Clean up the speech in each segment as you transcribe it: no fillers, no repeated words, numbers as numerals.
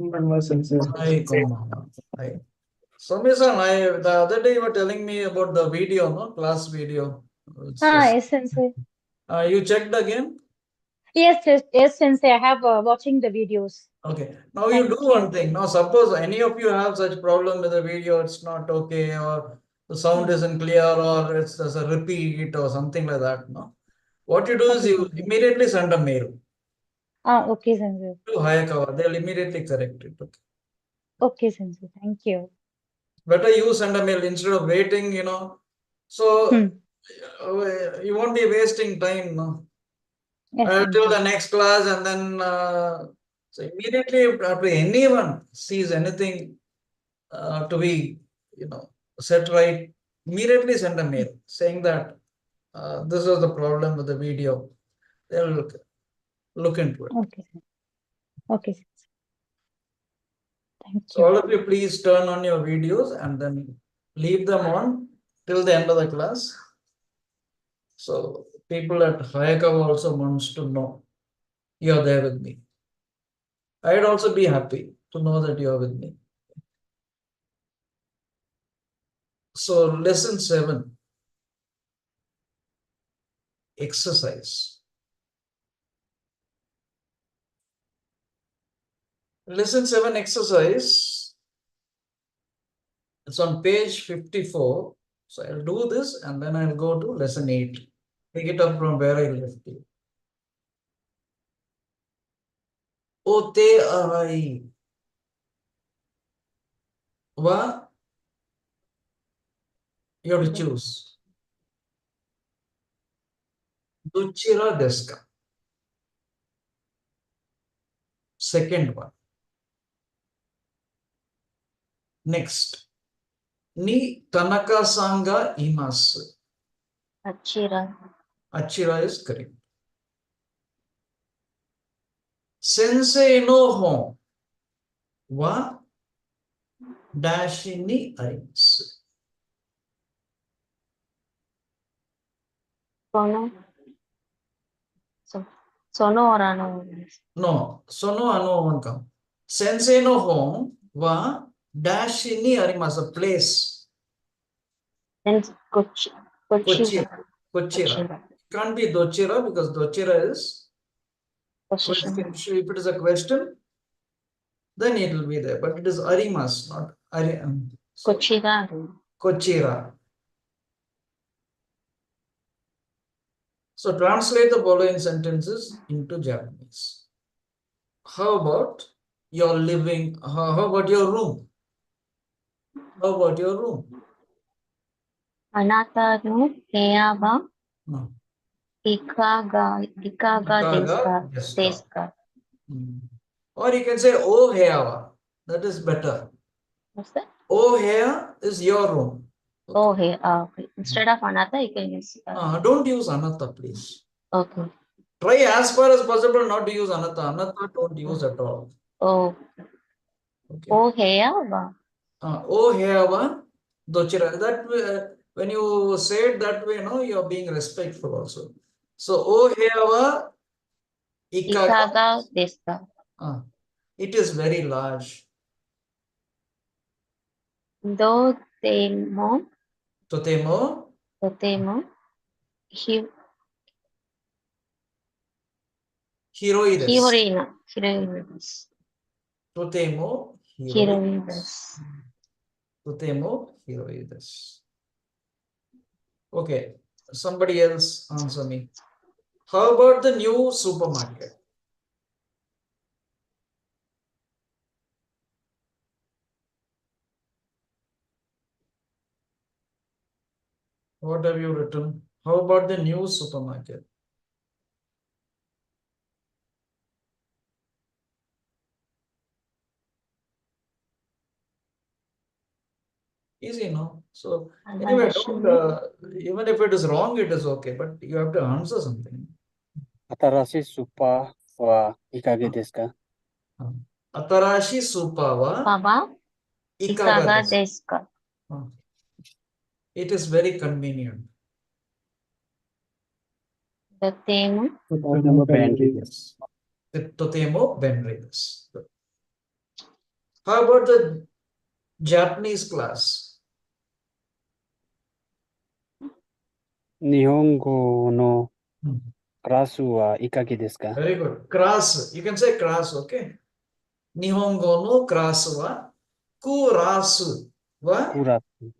Hi, Kumar. Hi. So, Misan, the other day you were telling me about the video, no? Class video. It's just, Yes, Sensei. you checked again? Yes, Sensei. I have watching the videos. Okay. Now you do Thank one you. thing. Now, suppose any of you have such problem with the video, it's not okay, or the sound Hmm. isn't clear, or it's there's a repeat or something like that, no? What you do is Okay, you Sensei. immediately send a mail Okay, Sensei. to Hayakawa. They'll immediately correct it. Okay. Okay, Sensei. Thank you. Better you send a mail instead of waiting, you know. So Hmm. you won't be wasting time, no? Yes, Till Sensei. the next class, and then so immediately after anyone sees anything to be, you know, set right, immediately send a mail saying that this was the problem with the video. They'll look into it. Okay, Sensei. Okay, Sensei. Thank So you. all of you, please turn on your videos and then leave them on till the end of the class. So people at Hayakawa also wants to know you're there with me. I'd also be happy to know that you're with me. So lesson 7, exercise. Lesson 7 exercise. It's on page 54. So I'll do this and then I'll go to lesson 8. Pick it up from where I left it. Ote arai wa, you have to choose. Duchira desu ka? Second one. Next. Ni Tanaka sanga imasu. Achira. Achira is correct. Sensei no hon wa dash ni arimasu. Sono. Sono or ano? No, sono ano one. Sensei no hon wa dash ni arimasu, place. Then Kochira. Kochira. Can't be dochira because dochira is Position. question. If it is a question, then it will be there. But it is arimas, not ari. So Kochira. kochira. So translate the following sentences into Japanese. How about your living? How about your room? How about your room? Anata no heya wa No. ikaga desu ka? Desu ka? Or you can say oh heawa. That is better. What's that? Oh here is your room. Okay. Oh, hey. Okay. Instead of anata, you can use. Don't use anata, please. Okay. Try as far as possible not to use anata. Anata don't use at all. Oh. Okay. Oh, heya wa. Oh heawa dochira. That when you say it that way, no, you're being respectful also. So oh heawa ikaga. Ikaga desu ka? It is very large. Totemo. Totemo Hi- hiroi desu. Hiroi desu. Totemo hiroi Hiroi desu. desu. Totemo hiroi desu. Okay, somebody else answer me. How about the new supermarket? What have you written? How about the new supermarket? Easy, no? So anyway, don't, even if it is wrong, it is okay, but you have to answer something. Atarashi supa wa ikage desu ka? Atarashi supa wa Baba. Ikaga desu ka? It is very convenient. Totemo. Totemo benri desu. Totemo benri desu. How about the Japanese class? Nihongo no Hmm. karasu wa ikage desu ka? Very good. Class. You can say class, okay? Nihongo no class wa kurasu wa Kurasu.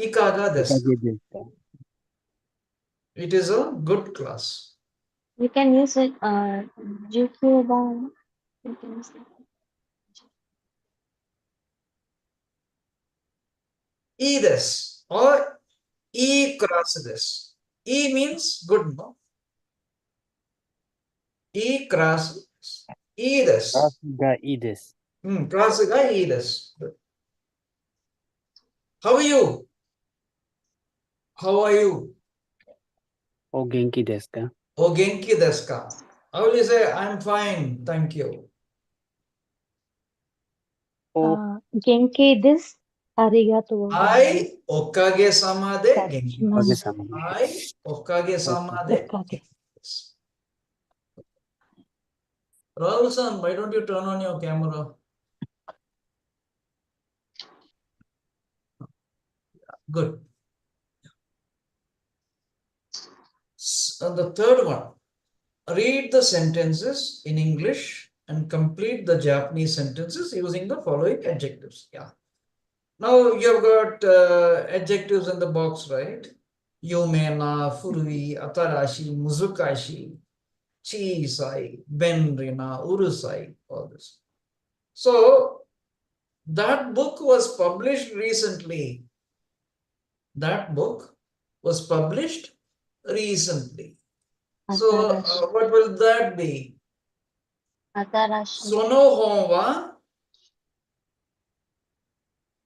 ikaga desu. Ikage desu ka? It is a good class. We can use it, Jukyuban. We can use it. E desu or e class desu. E means good, no? E class. E desu. Karasu ga ii desu. Class ga e desu. Good. How are you? How are you? O genki desu ka? O genki desu ka? How will you say, I'm fine, thank you? O Genki this. Arigato. I okage sama de genki desu. kage-sama. I okage sama de Okage. genki desu. Rahul-san, why don't you turn on your camera? Good. And the third one, read the sentences in English and complete the Japanese sentences using the following adjectives. Yeah. Now you've got adjectives in the box, right? Yumena, furui, atarashi, muzukashi, chisai, benrina, urusai, all this. So that book was published recently. That book was published recently. So what will that be? Atarashi. Sono hon wa.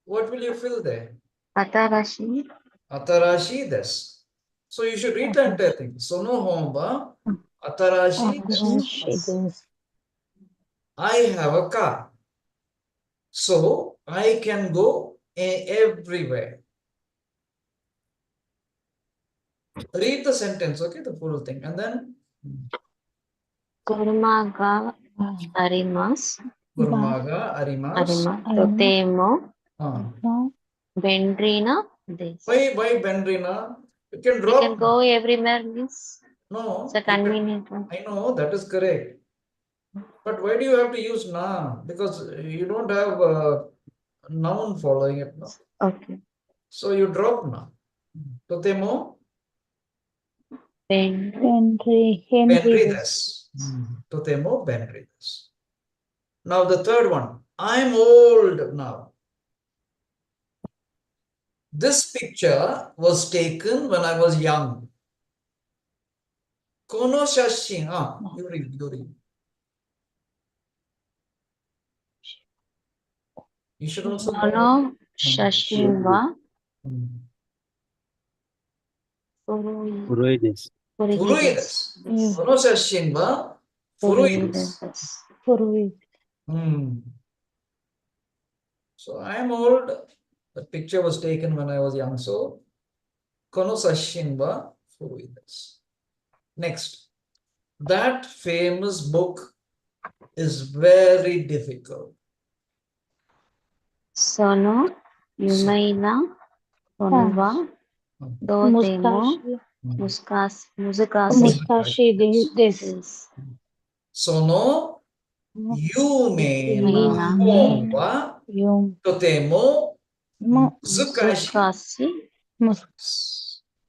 What will you fill there? Atarashi. Atarashi desu. So you should read the entire thing. Sono hon wa atarashi desu. Atarashi this. I have a car. So I can go everywhere. Read the sentence, okay? The full thing. And then Kuruma ga arimasu. Kurmaga arimasu. Totemo Ah. benrina this. Why Benrina? You can We drop. can go everywhere means No. it's a convenient one. I know that is correct. But why do you have to use na? Because you don't have a noun following it. No? Okay. So you drop na. Totemo Henry benrides. Totemo benrides. Now the third one. I'm old now. This picture was taken when I was young. Kono shashin. You read. You should also know. Kono shashin wa Furui desu. Furui desu. Kono shashin wa furui desu. Furui. So I am old. The picture was taken when I was young. So kono shashin wa furui desu. Next. That famous book is very difficult. Sono yumeina kono wa dotemo musukashi desu. Sono yume na hon wa totemo muzukashi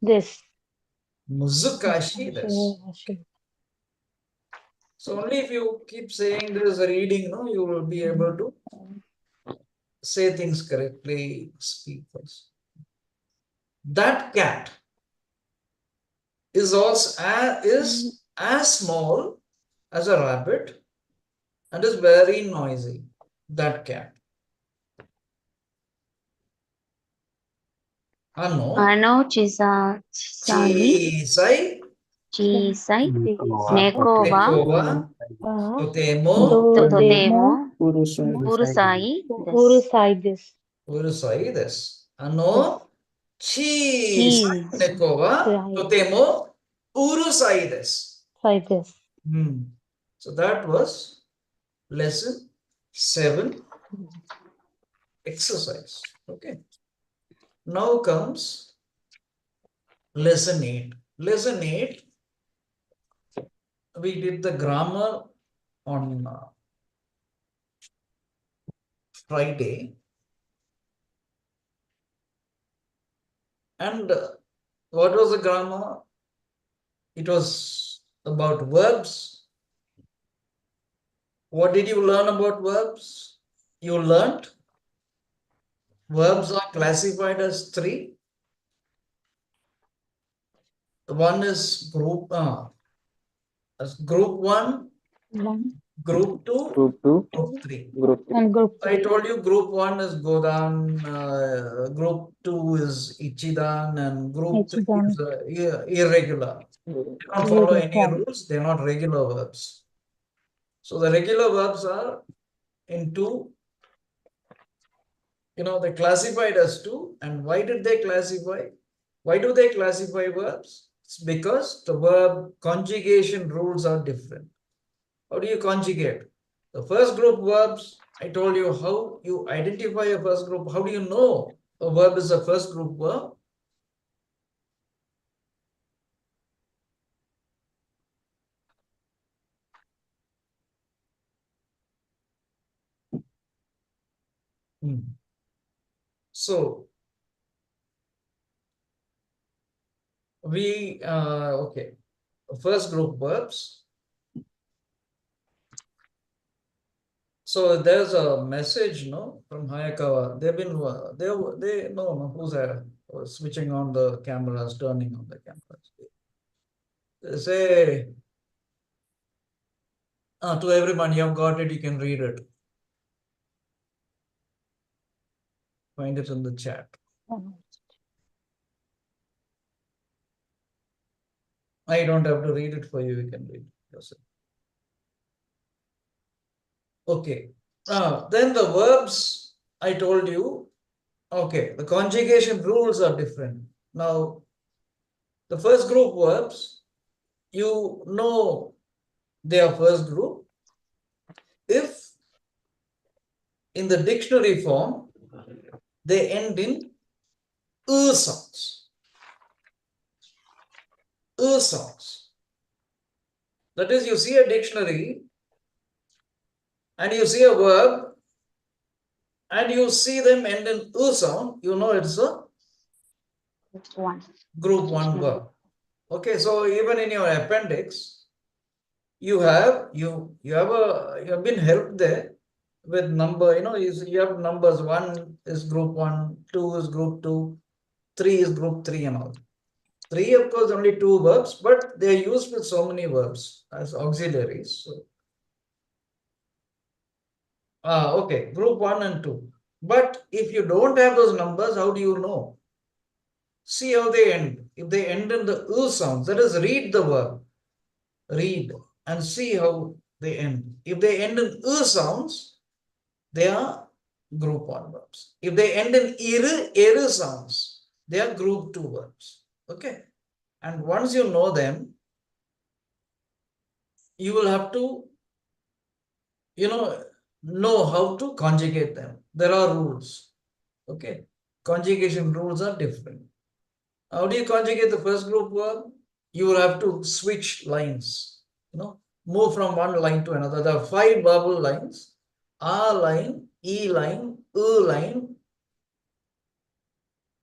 This. Muzukashi desu. So only if you keep saying this reading, no, you will be able to say things correctly, speak first. That cat is also as small as a rabbit and is very noisy. That cat. Ano chisai neko wa totemo urusai desu. urusai desu. Chisai neko wa totemo urusai desu. So that was lesson 7. exercise. Okay. Now comes lesson 8. Lesson 8, we did the grammar on Friday. And what was the grammar? It was about verbs. What did you learn about verbs? You learned verbs are classified as 3. One is group 1, One group 2, Group 2, group 3. Group 3. and group I 3. told you group 1 is Godan, group 2 is Ichidan, and group 3 Ichidan. is irregular. They don't follow Irregular any form. rules, they're not regular verbs. So the regular verbs are in 2, they're classified as 2. And why did they classify? Why do they classify verbs? It's because the verb conjugation rules are different. How do you conjugate? The first group verbs, I told you how you identify a first group. How do you know a verb is a first group verb? So we okay, first group verbs. So there's a message, from Hayakawa. They've been they no who's switching on the cameras, turning on the cameras. They say to everyone, you have got it. You can read it. Find it in the chat. I don't have to read it for you. You can read it yourself. Okay. Then the verbs, I told you, okay, the conjugation rules are different. Now, the first group verbs, you know they are first group if in the dictionary form, they end in sounds. Sounds. That is, you see a dictionary and you see a verb and you see them end in sound, you know it's a It's one. group 1 verb. Okay, so even in your appendix, you have been helped there with number, you have numbers. 1 is group 1, 2 is group 2, 3 is group 3 and all. 3, of course, only 2 verbs, but they're used with so many verbs as auxiliaries. So, okay, group 1 and 2. But if you don't have those numbers, how do you know? See how they end. If they end in the sounds, that is, read the verb. Read and see how they end. If they end in sounds, they are group 1 verbs. If they end in eru sounds, they are group 2 verbs. Okay. And once you know them, you will have to, know how to conjugate them. There are rules. Okay. Conjugation rules are different. How do you conjugate the first group verb? You will have to switch lines, move from one line to another. There are 5 verbal lines: A line, E line, U line,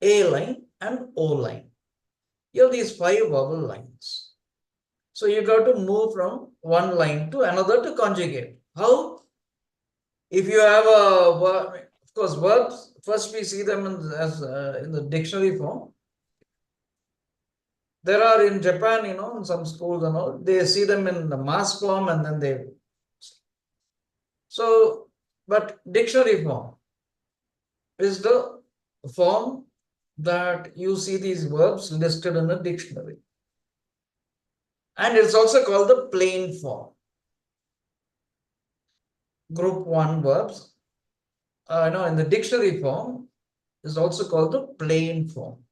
A line, and O line. You have these 5 verbal lines. So you got to move from one line to another to conjugate. How? If you have a verb, of course, verbs, first we see them in the dictionary form. There are in Japan, in some schools and all, they see them in the mass form and then they. So, but dictionary form is the form that you see these verbs listed in a dictionary. And it's also called the plain form. Group 1 verbs, in the dictionary form is also called the plain form.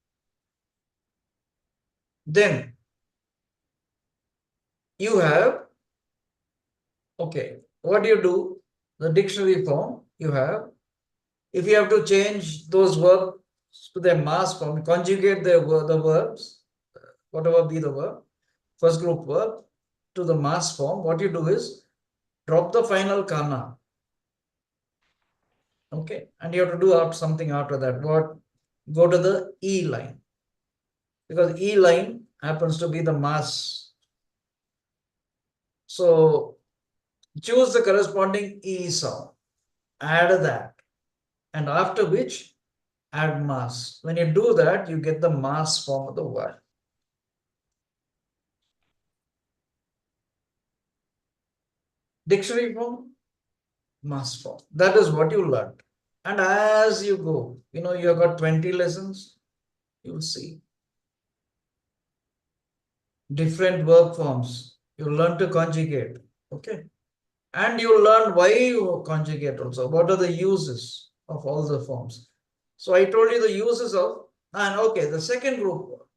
Then you have, okay, what do you do? The dictionary form, you have. If you have to change those verbs to their mass form, conjugate the verbs, whatever be the verb, first group verb, to the mass form, what you do is drop the final kana. Okay, and you have to do something after that. What? Go to the E line, because E line happens to be the mass. So choose the corresponding E sound, add that, and after which add mass. When you do that, you get the mass form of the word. Dictionary form, mass form. That is what you learned. And as you go, you have got 20 lessons, you'll see different verb forms. You learn to conjugate. Okay. And you learn why you conjugate also. What are the uses of all the forms? So I told you the uses of, and okay, the second group,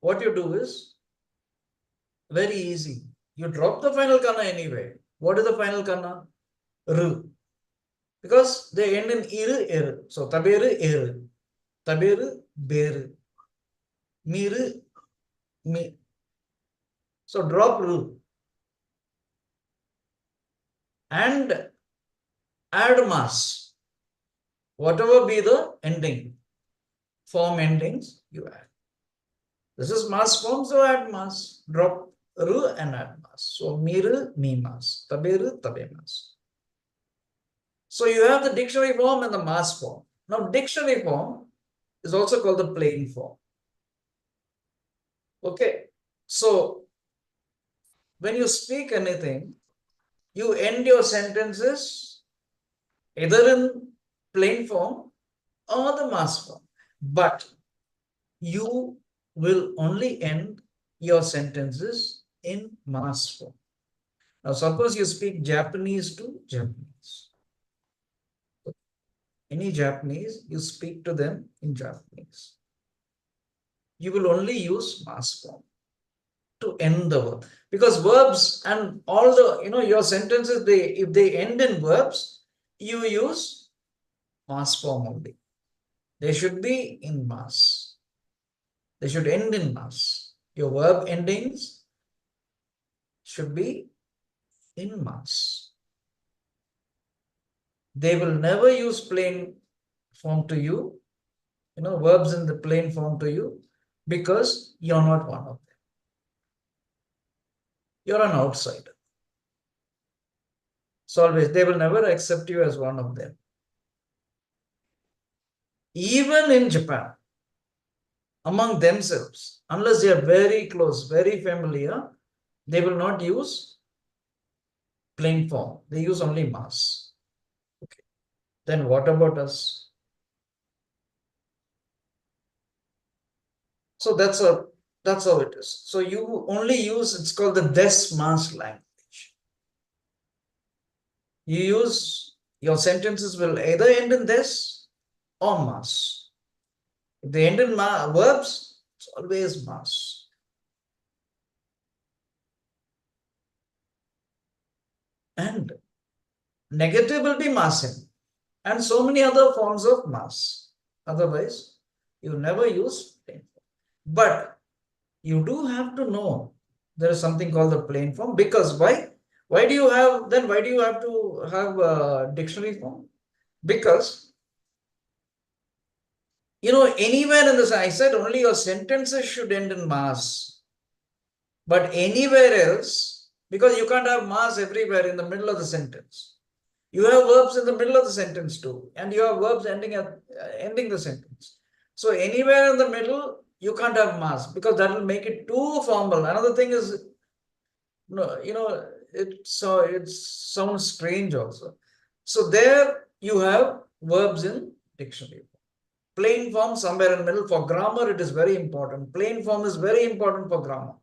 what you do is very easy. You drop the final kana anyway. What is the final kana? R. Because they end in iru, er. So taberu, er. Taberu, beru. Miru, mi. So drop r. And add mass. Whatever be the ending, form endings, you add. This is mass form, so add mass. Drop ru and add mass. So miru, mi mass. Taberu, tabe mass. So you have the dictionary form and the mass form. Now dictionary form is also called the plain form. Okay. So when you speak anything, you end your sentences either in plain form or the mass form. But you will only end your sentences in mass form. Now, suppose you speak Japanese to Japanese. Any Japanese, you speak to them in Japanese. You will only use mass form to end the verb. Because verbs and all the, your sentences, if they end in verbs, you use mass form only. They should be in mass. They should end in mass. Your verb endings should be in mass. They will never use plain form to you, verbs in the plain form to you, because you're not one of them. You're an outsider. So always, they will never accept you as one of them. Even in Japan, among themselves, unless they are very close, very familiar, they will not use plain form. They use only mass. Okay. Then what about us? So that's how it is. So you only use, it's called the des mass language. You use, your sentences will either end in des or mass. If they end in verbs, it's always mass. And negative will be massing, and so many other forms of mass. Otherwise, you never use plain form. But you do have to know there is something called the plain form, because why? Why do you have to have a dictionary form? Because, anywhere in this, I said only your sentences should end in mass. But anywhere else, because you can't have mass everywhere in the middle of the sentence. You have verbs in the middle of the sentence too, and you have verbs ending the sentence. So anywhere in the middle, you can't have mass, because that will make it too formal. Another thing is, it sounds strange also. So there you have verbs in dictionary. Plain form somewhere in the middle. For grammar, it is very important. Plain form is very important for grammar.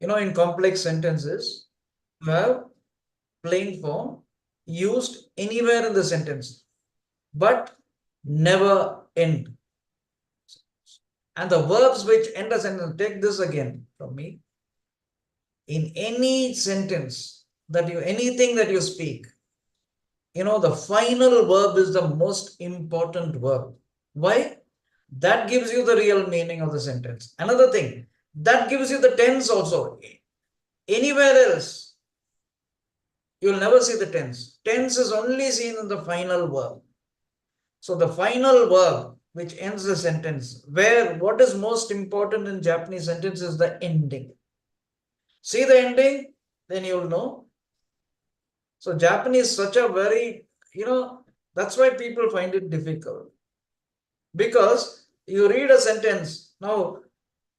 In complex sentences, you have plain form used anywhere in the sentence, but never end. And the verbs which end a sentence, take this again from me. In any sentence anything that you speak, the final verb is the most important verb. Why? That gives you the real meaning of the sentence. Another thing, that gives you the tense also. Anywhere else, you'll never see the tense. Tense is only seen in the final verb. So the final verb which ends the sentence, where what is most important in Japanese sentence is the ending. See the ending, then you'll know. So Japanese is such a very, that's why people find it difficult. Because you read a sentence, now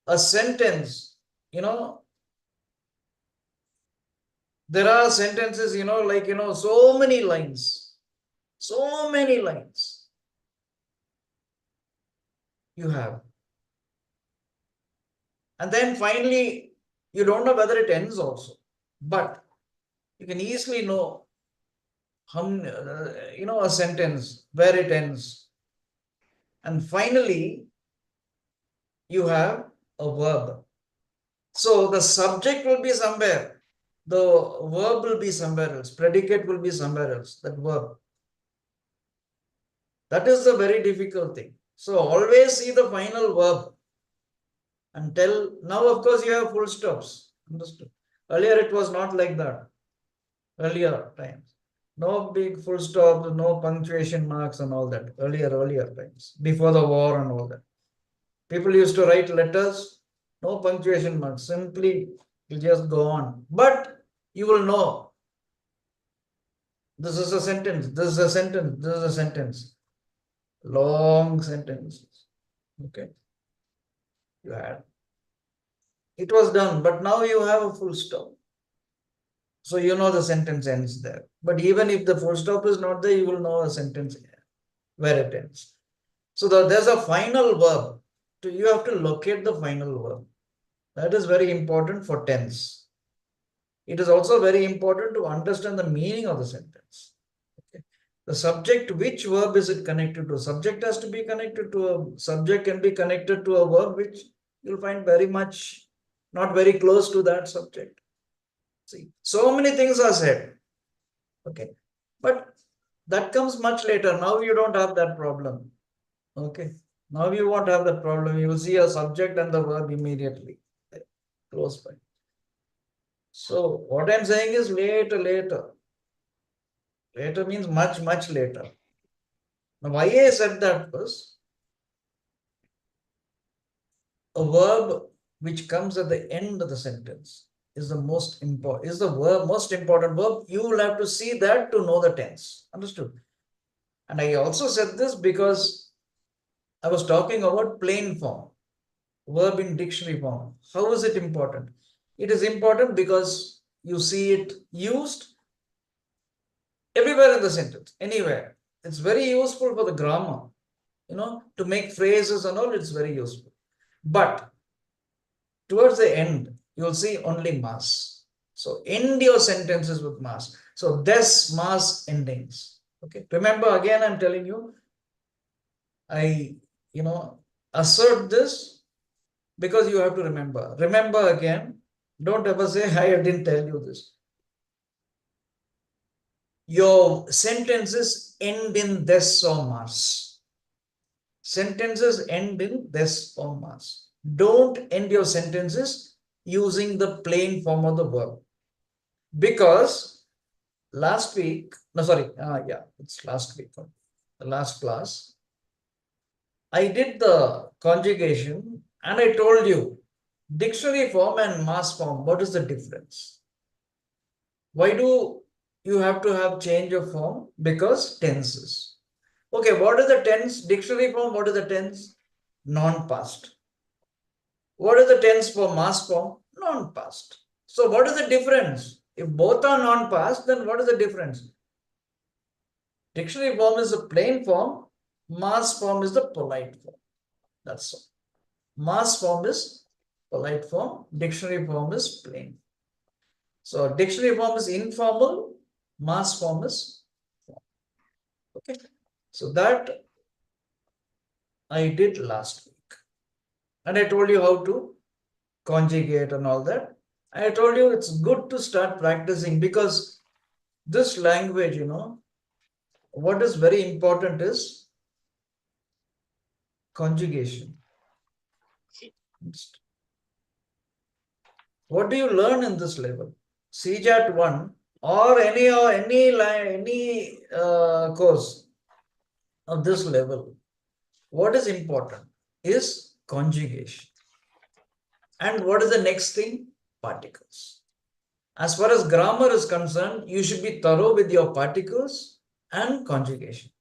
a sentence, there are sentences, so many lines you have. And then finally, you don't know whether it ends also, but you can easily know a sentence, where it ends. And finally, you have a verb. So the subject will be somewhere, the verb will be somewhere else, predicate will be somewhere else, that verb. That is the very difficult thing. So always see the final verb. Now, of course, you have full stops. Understood? Earlier, it was not like that. Earlier times. No big full stops, no punctuation marks and all that. Earlier times. Before the war and all that. People used to write letters, no punctuation marks. Simply, you just go on. But you will know. This is a sentence. This is a sentence. This is a sentence. Long sentences. Okay. You had. It was done, but now you have a full stop. So you know the sentence ends there. But even if the full stop is not there, you will know a sentence where it ends. So there's a final verb. You have to locate the final verb. That is very important for tense. It is also very important to understand the meaning of the sentence. Okay. The subject, which verb is it connected to? Subject has to be connected to a subject, can be connected to a verb which you'll find very much not very close to that subject. See, so many things are said. Okay. But that comes much later. Now you don't have that problem. Okay. Now you won't have that problem. You will see a subject and the verb immediately close by. So what I'm saying is later. Later means much, much later. Now why I said that was a verb which comes at the end of the sentence is the most important, is the most important verb. You will have to see that to know the tense. Understood? And I also said this because I was talking about plain form, verb in dictionary form. How is it important? It is important because you see it used everywhere in the sentence, anywhere. It's very useful for the grammar, to make phrases and all, it's very useful. But towards the end, you'll see only mass. So end your sentences with mass. So des, mass, endings. Okay. Remember, again, I'm telling you, I, assert this because you have to remember. Remember again. Don't ever say, I didn't tell you this. Your sentences end in des or mass. Sentences end in des or mass. Don't end your sentences using the plain form of the verb. Because last week, it's last week, the last class, I did the conjugation and I told you dictionary form and mass form, what is the difference? Why do you have to have change of form? Because tenses. Okay, what is the tense? Dictionary form, what is the tense? Non-past. What is the tense for mass form? Non-past. So what is the difference? If both are non-past, then what is the difference? Dictionary form is the plain form. Mass form is the polite form. That's all. Mass form is polite form. Dictionary form is plain. So dictionary form is informal. Mass form is formal. Okay. So that I did last week. And I told you how to conjugate and all that. I told you it's good to start practicing because this language, what is very important is conjugation. What do you learn in this level? CJAT 1 or any course of this level, what is important is conjugation. And what is the next thing? Particles. As far as grammar is concerned, you should be thorough with your particles and conjugation.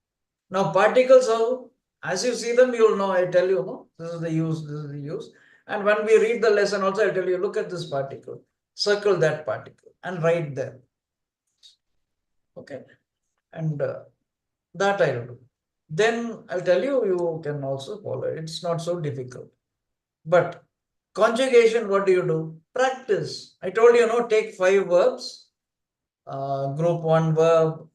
Now, particles are, as you see them, you'll know, I tell you, no, this is the use, this is the use. And when we read the lesson also, I'll tell you, look at this particle, circle that particle and write there. Okay. And that I'll do. Then I'll tell you, you can also follow. It's not so difficult. But conjugation, what do you do? Practice. I told you, no, take 5 verbs, group 1 verb,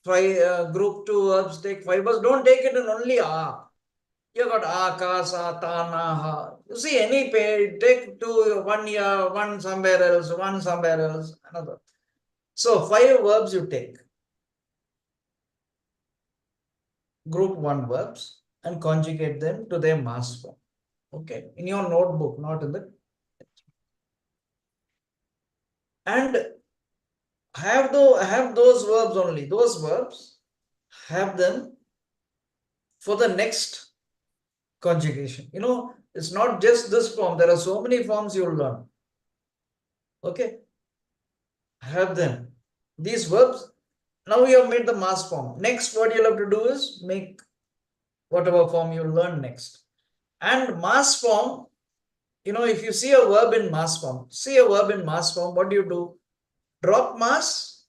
group 2 verbs, take 5 verbs. Don't take it in only a. You got a, ka, sa, ta, na, ha. You see, any page, take 2, 1 here, 1 somewhere else, 1 somewhere else, another. So 5 verbs you take. Group 1 verbs and conjugate them to their mass form. Okay, in your notebook, not in the. And have those verbs only. Those verbs, have them for the next conjugation. You know, it's not just this form. There are so many forms you'll learn. Okay, have them. These verbs. Now you have made the mass form. Next, what you'll have to do is make whatever form you learn next. And mass form, you know, if you see a verb in mass form, what do? Drop mass,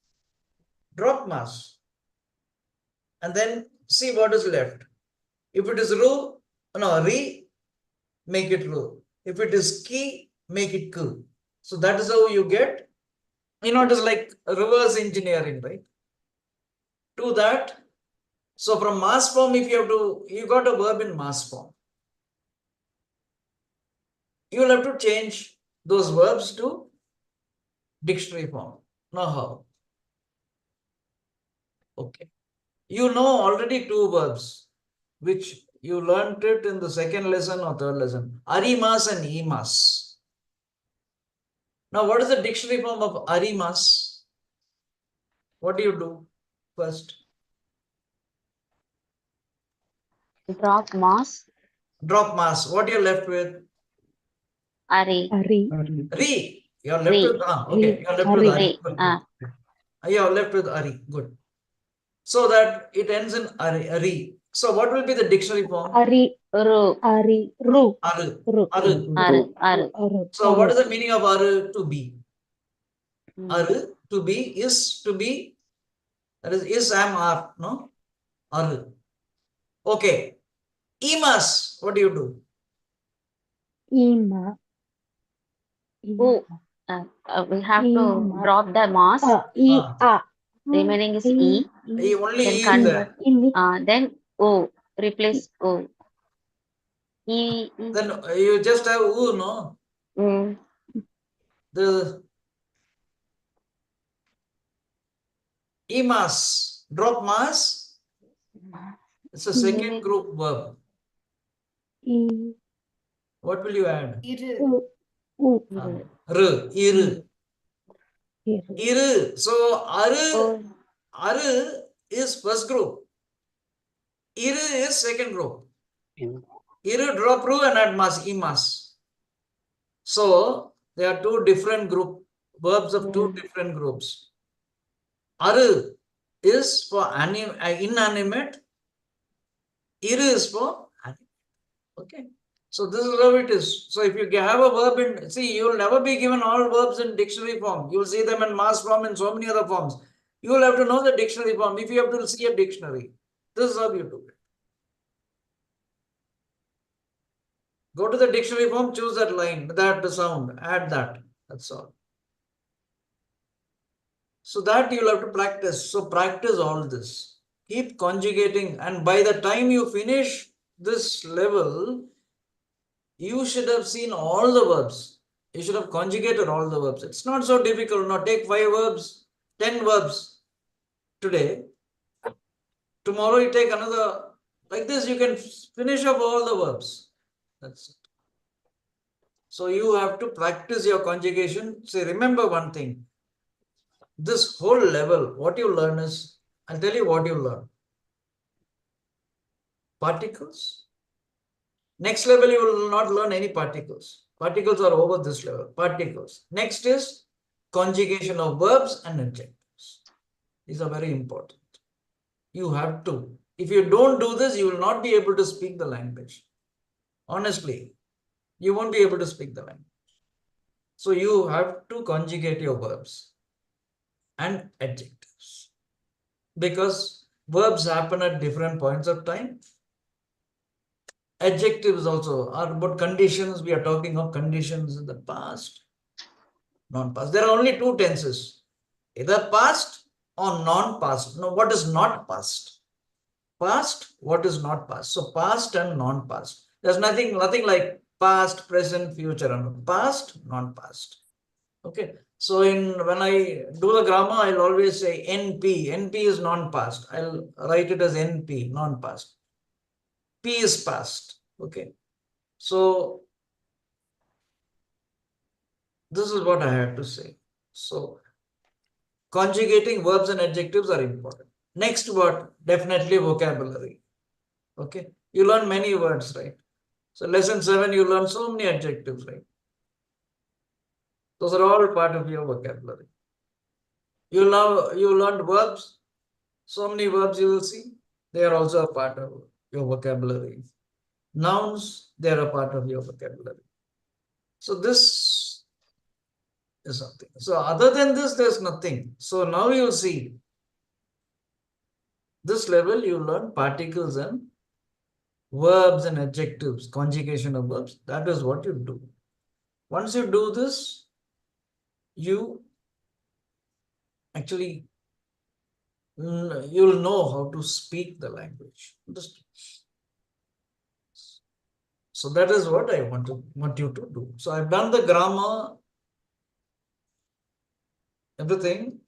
and then see what is left. If it is re, make it ru. If it is ki, make it ku. So that is how you get, you know, it is like reverse engineering, right? Do that. So from mass form, if you got a verb in mass form, you will have to change those verbs to dictionary form. Now how? Okay. You know already 2 verbs, which you learned it in the second lesson or third lesson. Arimas and imas. Now, what is the dictionary form of arimas? What do you do first? Drop mass. Drop mass. What you're left with? Ari. Re. You're left Re. with okay. You're left with ari. Re. You're left with ari. Good. So that it ends in ari. So what will be the dictionary form? Ru. Aru. So what is the meaning of aru? To be. Aru, to be, is to be. That is, am, are. No? Aru. Okay. Imas. What do you do? Oh, we have to drop the mass. Remaining is E. Only Then E is convert. there. Then O. Replace O. E. Then you just have U, no? The imas. Drop mass. It's a second group verb. What will you add? Iru. So aru is first group. Iru is second group. Iru drop ru and add mas, imas. So there are 2 different verbs of 2 different groups. Aru is for inanimate. Iru is for animate. Okay. So this is how it is. So if you have a verb you will never be given all verbs in dictionary form. You will see them in mass form and so many other forms. You will have to know the dictionary form if you have to see a dictionary. This is how you do it. Go to the dictionary form, choose that line, that sound, add that. That's all. So that you will have to practice. So practice all this. Keep conjugating, and by the time you finish this level, you should have seen all the verbs. You should have conjugated all the verbs. It's not so difficult. Now take 5 verbs, 10 verbs today. Tomorrow you take another, like this, you can finish up all the verbs. That's it. So you have to practice your conjugation. See, remember one thing. This whole level, what you learn is, I'll tell you what you learn. Particles. Next level, you will not learn any particles. Particles are over this level. Particles. Next is conjugation of verbs and adjectives. These are very important. You have to. If you don't do this, you will not be able to speak the language. Honestly, you won't be able to speak the language. So you have to conjugate your verbs and adjectives. Because verbs happen at different points of time. Adjectives also are about conditions. We are talking of conditions in the past, non-past. There are only two tenses, either past or non-past. Now, what is not past? Past, what is not past? So past and non-past. There's nothing like past, present, future. Past, non-past. Okay. So when I do the grammar, I'll always say NP. NP is non-past. I'll write it as NP, non-past. P is past. Okay. So this is what I have to say. So conjugating verbs and adjectives are important. Next word, definitely vocabulary. Okay. You learn many words, right? So lesson 7, you learn so many adjectives, right? Those are all part of your vocabulary. You learned verbs. So many verbs you will see. They are also a part of your vocabulary. Nouns, they are a part of your vocabulary. So this is something. So other than this, there's nothing. So now you'll see this level, you learn particles and verbs and adjectives, conjugation of verbs. That is what you do. Once you do this, you actually you'll know how to speak the language. So that is what I want you to do. So I've done the grammar, everything.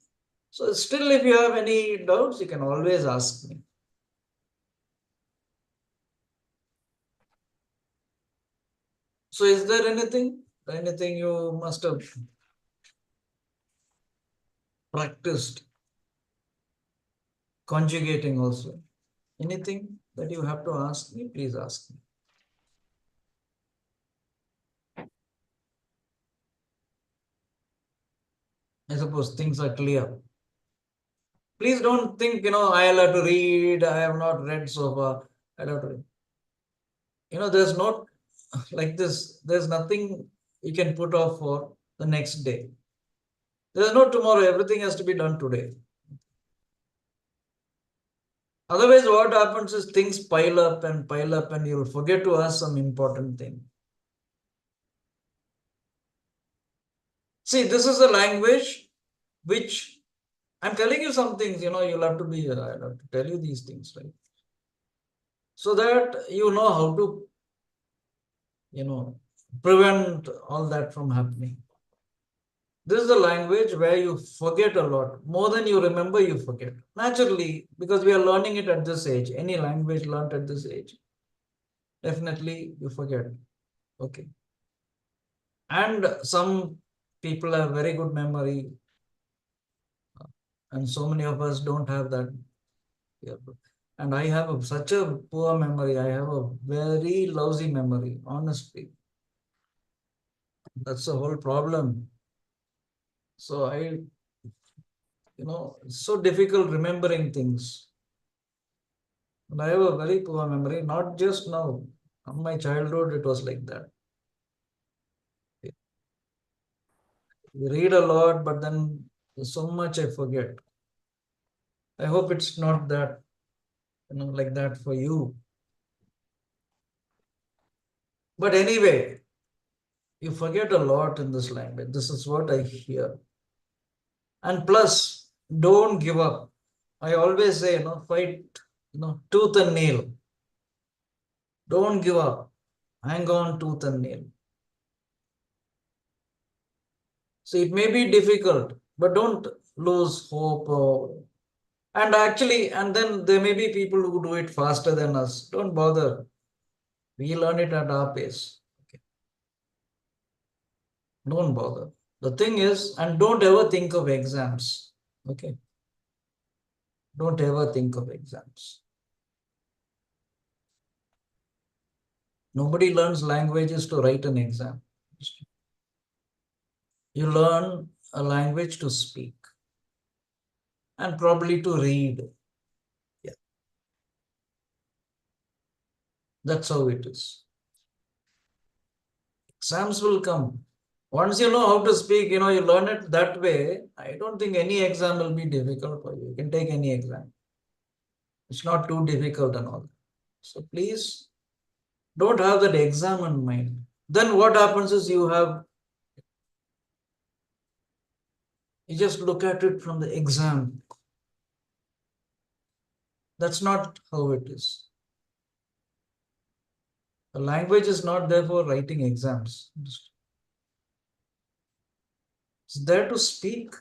So still, if you have any doubts, you can always ask me. So is there anything you must have practiced? Conjugating also. Anything that you have to ask me, please ask me. I suppose things are clear. Please don't think, I'll have to read. I have not read so far. I'll have to read. There's not like this. There's nothing you can put off for the next day. There's no tomorrow. Everything has to be done today. Otherwise, what happens is things pile up and you'll forget to ask some important thing. See, this is a language which I'm telling you some things, you'll have to be, I'll have to tell you these things, right? So that you know how to, prevent all that from happening. This is a language where you forget a lot. More than you remember, you forget. Naturally, because we are learning it at this age. Any language learned at this age, definitely you forget. Okay. And some people have very good memory. And so many of us don't have that. And I have such a poor memory. I have a very lousy memory, honestly. That's the whole problem. So it's so difficult remembering things. And I have a very poor memory, not just now. In my childhood, it was like that. We read a lot, but then so much I forget. I hope it's not that, like that for you. But anyway, you forget a lot in this language. This is what I hear. And plus, don't give up. I always say, fight, tooth and nail. Don't give up. Hang on tooth and nail. So it may be difficult, but don't lose hope or And actually, and then there may be people who do it faster than us. Don't bother. We learn it at our pace. Okay. Don't bother. The thing is, and don't ever think of exams. Okay. Don't ever think of exams. Nobody learns languages to write an exam. You learn a language to speak and probably to read. Yeah. That's how it is. Exams will come. Once you know how to speak, you learn it that way. I don't think any exam will be difficult for you. You can take any exam. It's not too difficult and all. So please don't have that exam in mind. Then what happens is you just look at it from the exam. That's not how it is. The language is not there for writing exams. It's there to speak,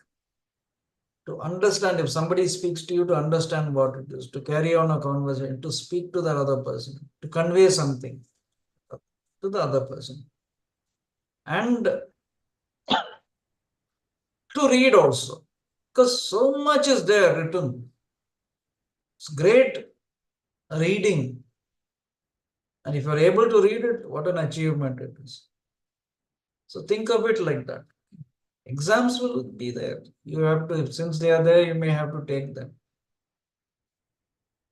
to understand. If somebody speaks to you, to understand what it is, to carry on a conversation, to speak to the other person, to convey something to the other person. And to read also, because so much is there written. It's great reading. And if you're able to read it, what an achievement it is. So think of it like that. Exams will be there. You have to, since they are there, you may have to take them.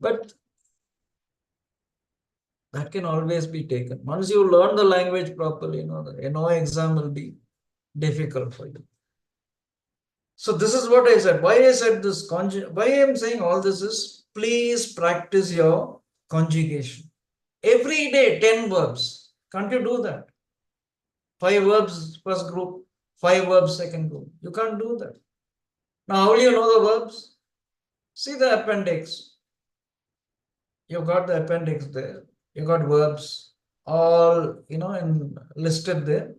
But that can always be taken. Once you learn the language properly, the NO exam will be difficult for you. So this is what I said. Why I said this, why I am saying all this is, please practice your conjugation. Every day, 10 verbs. Can't you do that? 5 verbs first group, 5 verbs second group. You can't do that. Now, how will you know the verbs? See the appendix. You got the appendix there. You got verbs all, listed there.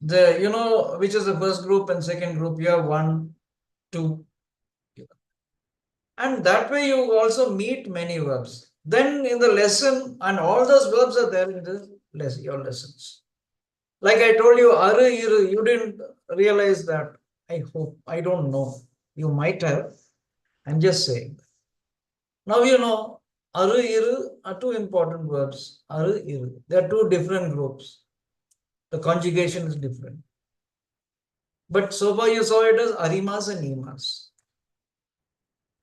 Which is the first group and second group. You have 1, 2. And that way you also meet many verbs. Then in the lesson, and all those verbs are there in your lessons. Like I told you, aru, iru, you didn't realize that. I hope. I don't know. You might have. I'm just saying. Now you know, aru, iru are 2 important verbs. Aru, iru. They are 2 different groups. The conjugation is different. But so far you saw it as arimas and imas.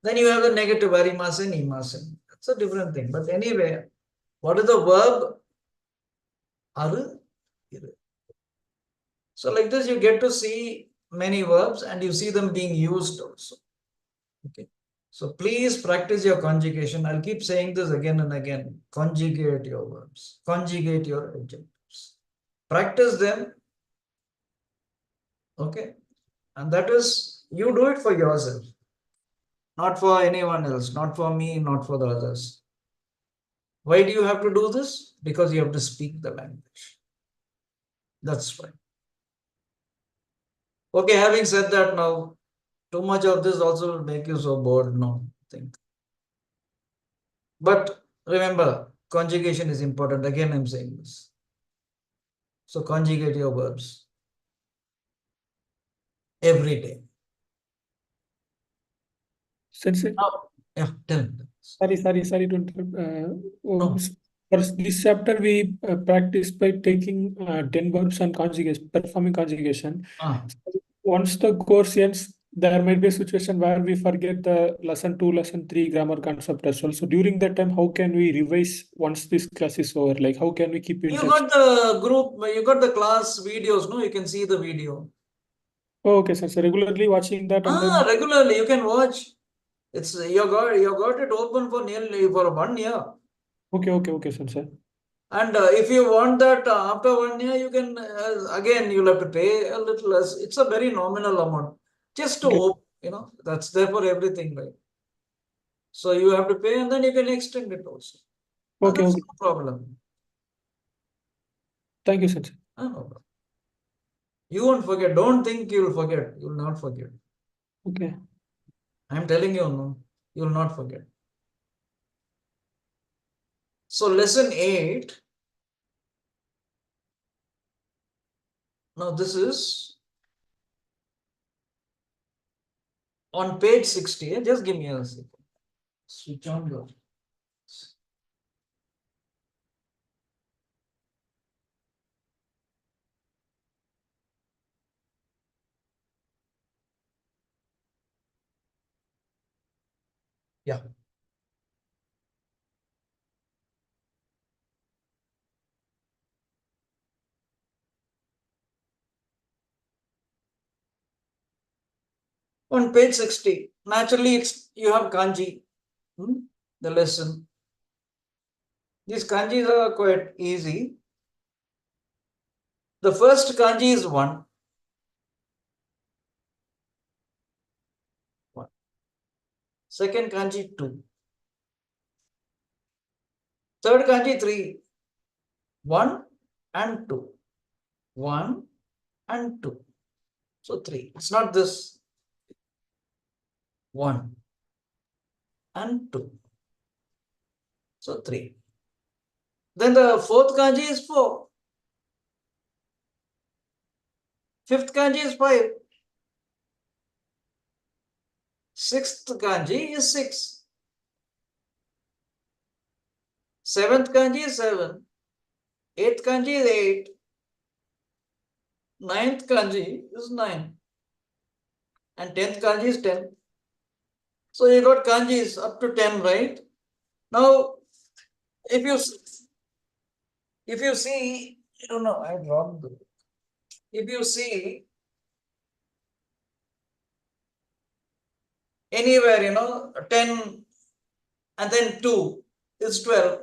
Then you have the negative arimas and imas. That's a different thing. But anyway, what is the verb? Aru, iru. So like this, you get to see many verbs and you see them being used also. Okay. So please practice your conjugation. I'll keep saying this again and again. Conjugate your verbs. Conjugate your adjectives. Practice them. Okay. And that is, you do it for yourself. Not for anyone else. Not for me, not for the others. Why do you have to do this? Because you have to speak the language. That's why. Okay, having said that now, too much of this also will make you so bored. No, think. But remember, conjugation is important. Again, I'm saying this. So conjugate your verbs every day. Sensei, Now, yeah, tell me. sorry to interrupt. No. For this chapter, we practice by taking 10 verbs and conjugation, performing conjugation. Ah, Once the course ends, there might be a situation where we forget the lesson 2, lesson 3 grammar concept as well. So during that time, how can we revise once this class is over? Like, how can we keep in you touch? got the group, you got the class videos, no? You can see the video. Oh, okay, sir. So regularly watching that and then Regularly you can watch. It's you got it open for nearly for 1 year. okay, sir. And if you want that after 1 year, you can again you'll have to pay a little less. It's a very nominal amount. Just to Okay. that's there for everything, right? So you have to pay and then you can extend it also. Okay, That's okay. no problem. Thank you, sir. No problem. You won't forget. Don't think you'll forget. You'll not forget. Okay. I'm telling you, no, you will not forget. So lesson 8. Now this is on page 60. Just give me a second. Switch on the. Yeah. On page 60, naturally it's you have kanji, the lesson. These kanjis are quite easy. The first kanji is 1. 1. Second kanji 2. Third kanji 3. 1 and 2. 1 and 2. So 3. It's not this. 1 and 2. So 3. Then the fourth kanji is 4. Fifth kanji is 5. Sixth kanji is 6. Seventh kanji is 7. Eighth kanji is 8. Ninth kanji is 9. And 10th kanji is 10. So you got kanjis up to 10, right? Now, if you see, I don't know, I dropped the book. If you see anywhere, 10 and then 2 is 12,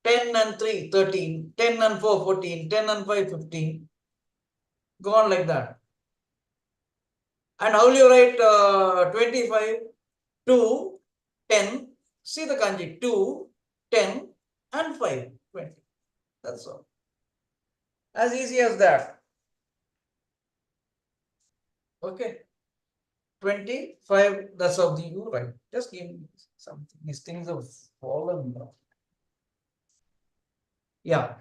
10 and 3, 13, 10 and 4, 14, 10 and 5, 15. Go on like that. And how will you write 25, 2, 10? See the kanji, 2, 10 and 5, 20. That's all. As easy as that. Okay. 25, that's how you write. Just give me something. These things have fallen now. Yeah.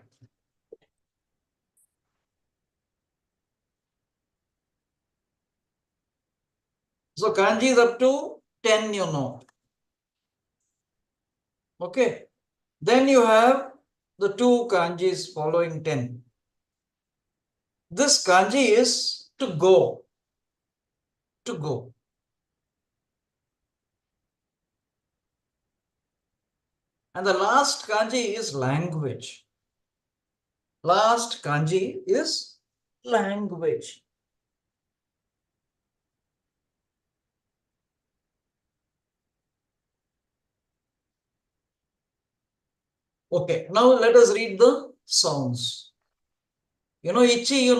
So kanji is up to 10, Okay. Then you have the 2 kanjis following 10. This kanji is to go. To go. And the last kanji is language. Last kanji is language. Okay, now let us read the sounds. Ichi,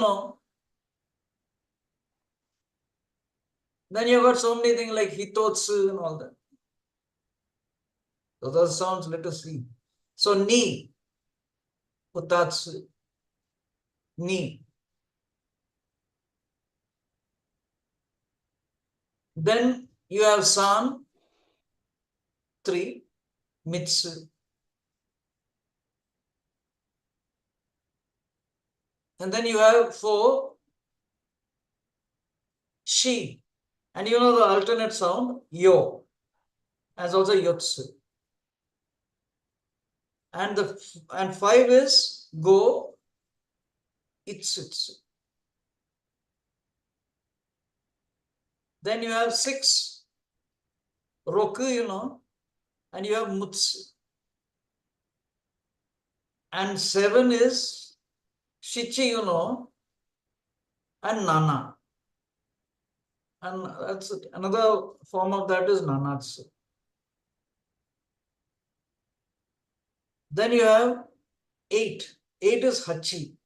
Then you got so many things like hitotsu and all that. So those sounds, let us see. So ni, utatsu, ni. Then you have san, 3, mitsu. And then you have 4, shi. And the alternate sound, yo, as also yotsu. And 5 is go, itsutsu. Then you have 6, roku, and you have mutsu. And 7 is shichi, and nana. And that's it. Another form of that is nanatsu. Then you have 8. 8 is hachi.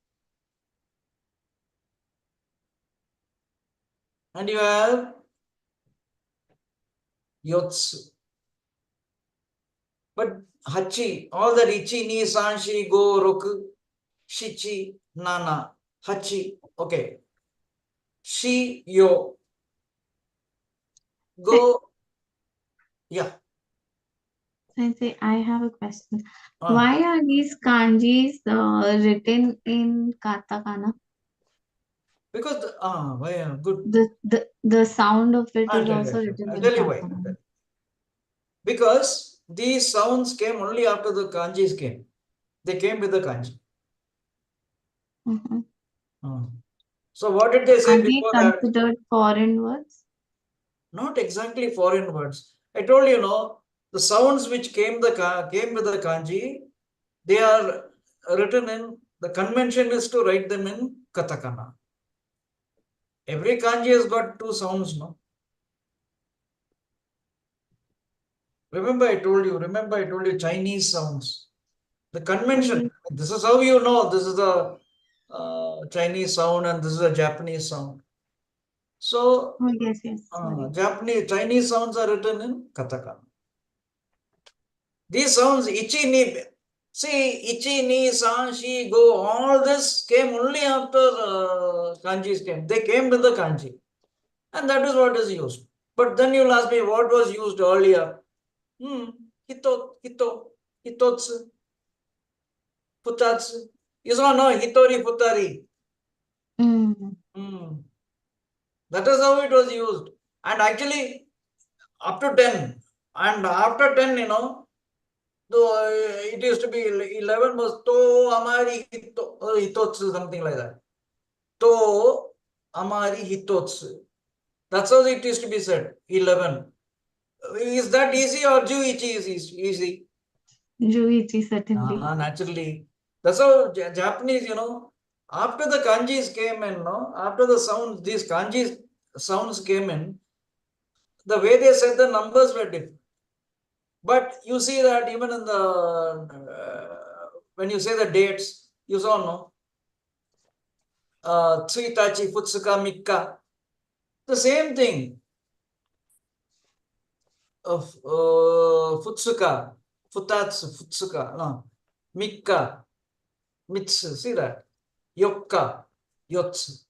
And you have yotsu. But hachi, all the ichi, ni, san, shi, go, roku, shichi, nana, hachi. Okay. Shi, yo. Go, Yeah. Sensei, I have a question. Ah. Why are these kanjis written in katakana? Because good. The sound of it I'll is tell you. also written I'll in tell you why. katakana. Because these sounds came only after the kanjis came. They came with the kanji. Mhm. So what did they say Are they before that? considered foreign words? Not exactly foreign words. I told you, the sounds which came with the kanji, they are written in, the convention is to write them in katakana. Every kanji has got two sounds, no? Remember I told you Chinese sounds. The convention, this is how you know this is the Chinese sound and this is a Japanese sound. So, Oh, yes, sorry. Chinese sounds are written in katakana. These sounds, ichi, ni, see, ichi, ni, san, shi, go, all this came only after kanjis came. They came with the kanji. And that is what is used. But then you'll ask me, what was used earlier? Hitotsu, futatsu. You saw, no, hitori, futari. That is how it was used. And actually, up to 10. And after 10, it used to be 11 was to amari hitotsu, something like that. To amari hitotsu. That's how it used to be said. 11. Is that easy or Juichi is easy? Juichi, certainly. Naturally. That's how Japanese, after the kanjis came in, after the sounds, these kanjis sounds came in, the way they said the numbers were different. But you see that even in the, when you say the dates, you saw, no? Tsuitachi, Futsuka, Mikka. The same thing. Of Futsuka, Futatsu, Futsuka, no. Mikka, Mitsu, see that? Yokka, Yotsu.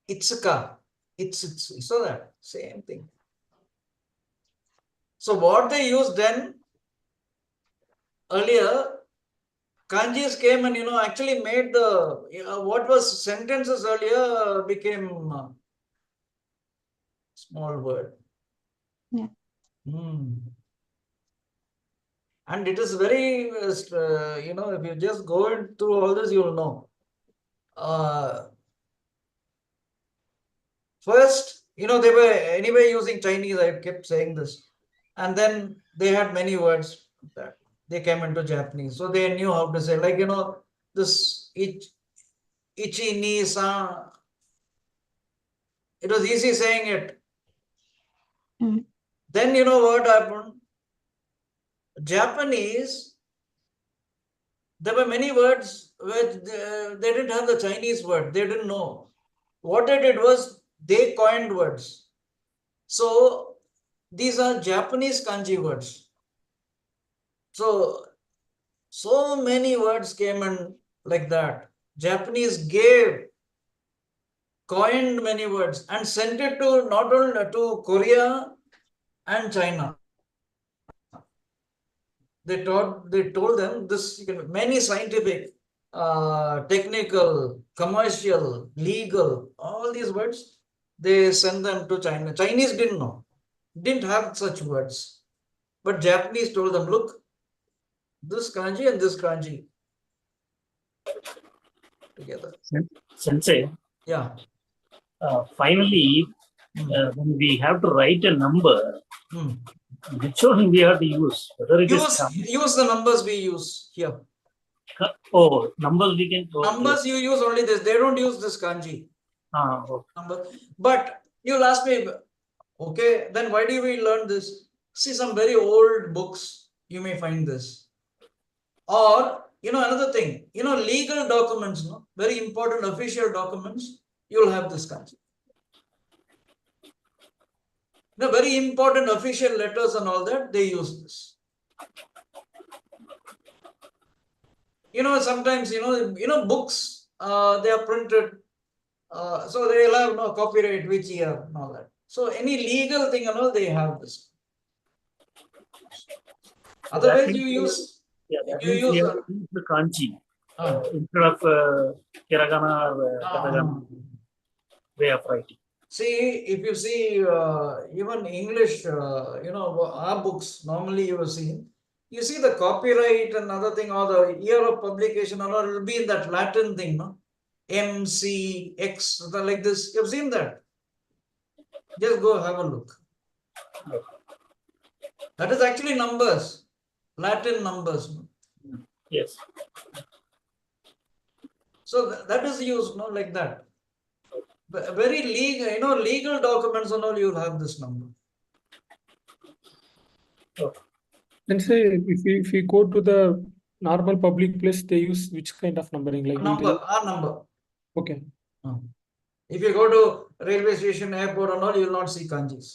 Itsuka, Itsutsu. You saw that? Same thing. So what they used then, earlier, kanjis came and, actually made the, what was sentences earlier became small word. Yeah. And it is very, if you just go through all this, you'll know. First, they were anyway using Chinese, I kept saying this. And then they had many words that they came into Japanese. So they knew how to say, like, this ichi, ni, san. It was easy saying it. Then you know what happened? Japanese, there were many words which they didn't have the Chinese word. They didn't know. What they did was they coined words. So these are Japanese kanji words. So many words came in like that. Japanese coined many words and sent it to not only to Korea and China. They told them this, many scientific, technical, commercial, legal, all these words, they sent them to China. Chinese didn't know, didn't have such words. But Japanese told them, look, this kanji and this kanji together. Sensei, Yeah. Finally, when we have to write a number, which one we have to use? Whether it use the numbers we use here. Oh, numbers we can. Numbers you use only this. They don't use this kanji. Okay. Number. But you'll ask me, okay, then why do we learn this? See, some very old books, you may find this. Or, another thing, legal documents, very important official documents, you'll have this kanji. Very important official letters and all that, they use this. Sometimes, books, they are printed, so they'll have no copyright, which year, and all that. So any legal thing and all, they have this. So that Otherwise, means you we- use, Yeah, that you means we use, have to use the kanji uh, instead of hiragana or katakana way of writing. see, if you see even English, our books, normally you see the copyright and other thing, or the year of publication, or it will be in that Latin thing, no? MCX, something like this. You've seen that? Just go have a look. That is actually numbers, Latin numbers. No? Yes. So that is used, no, like that. Very legal, legal documents and all, you'll have this number. And say if we go to the normal public place, they use which kind of numbering? Like Our number. okay. If you go to railway station, airport and all, you will not see kanjis.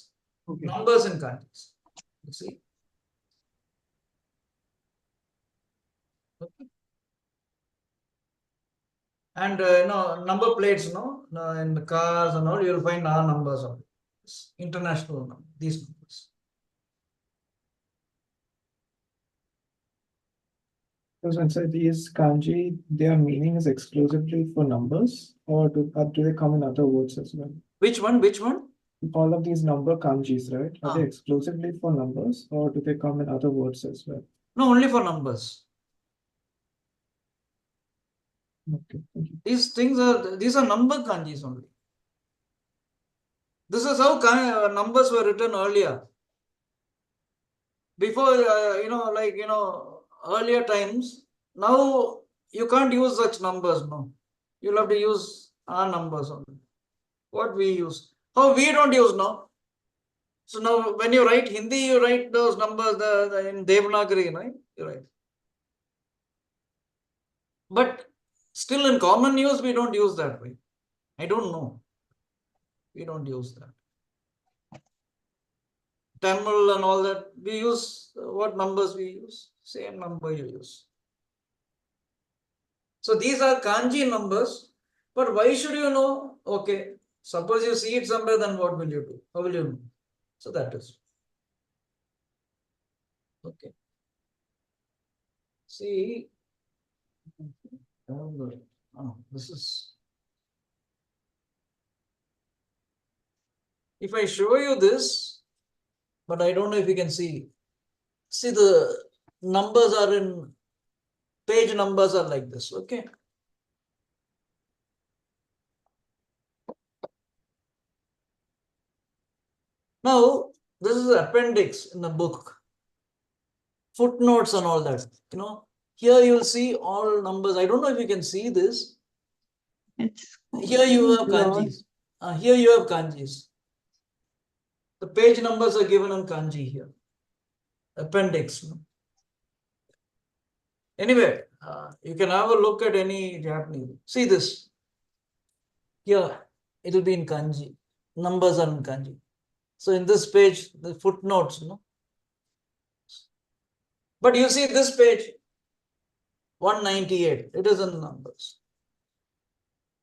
Okay. Numbers in kanjis. You see? Okay. And number plates, in the cars and all, you will find our numbers on international number, these numbers. So inside these kanji, their meaning is exclusively for numbers, or do they come in other words as well? Which one? Which one? All of these number kanjis, right? Are they Ah. exclusively for numbers, or do they come in other words as well? No, only for numbers. Okay, thank you. These are number kanjis only. This is how numbers were written earlier. Before, earlier times, now you can't use such numbers, no. You'll have to use our numbers only. What we use. How we don't use now. So now when you write Hindi, you write those numbers in Devanagari, right? You write. But still in common use, we don't use that way. I don't know. We don't use that. Tamil and all that, we use what numbers we use? Same number you use. So these are kanji numbers. But why should you know? Okay, suppose you see it somewhere, then what will you do? How will you know? So that is. Okay. See. Oh, this is. If I show you this, but I don't know if you can see. See, the numbers are in, page numbers are like this, okay? Now, this is appendix in the book. Footnotes and all that, Here you will see all numbers. I don't know if you can see this. It's Here you have blurred. kanjis. Here you have kanjis. The page numbers are given in kanji here. Appendix. Anyway, you can have a look at any Japanese. See this. Here, it will be in kanji. Numbers are in kanji. So in this page, the footnotes, But you see this page, 198. It is in numbers.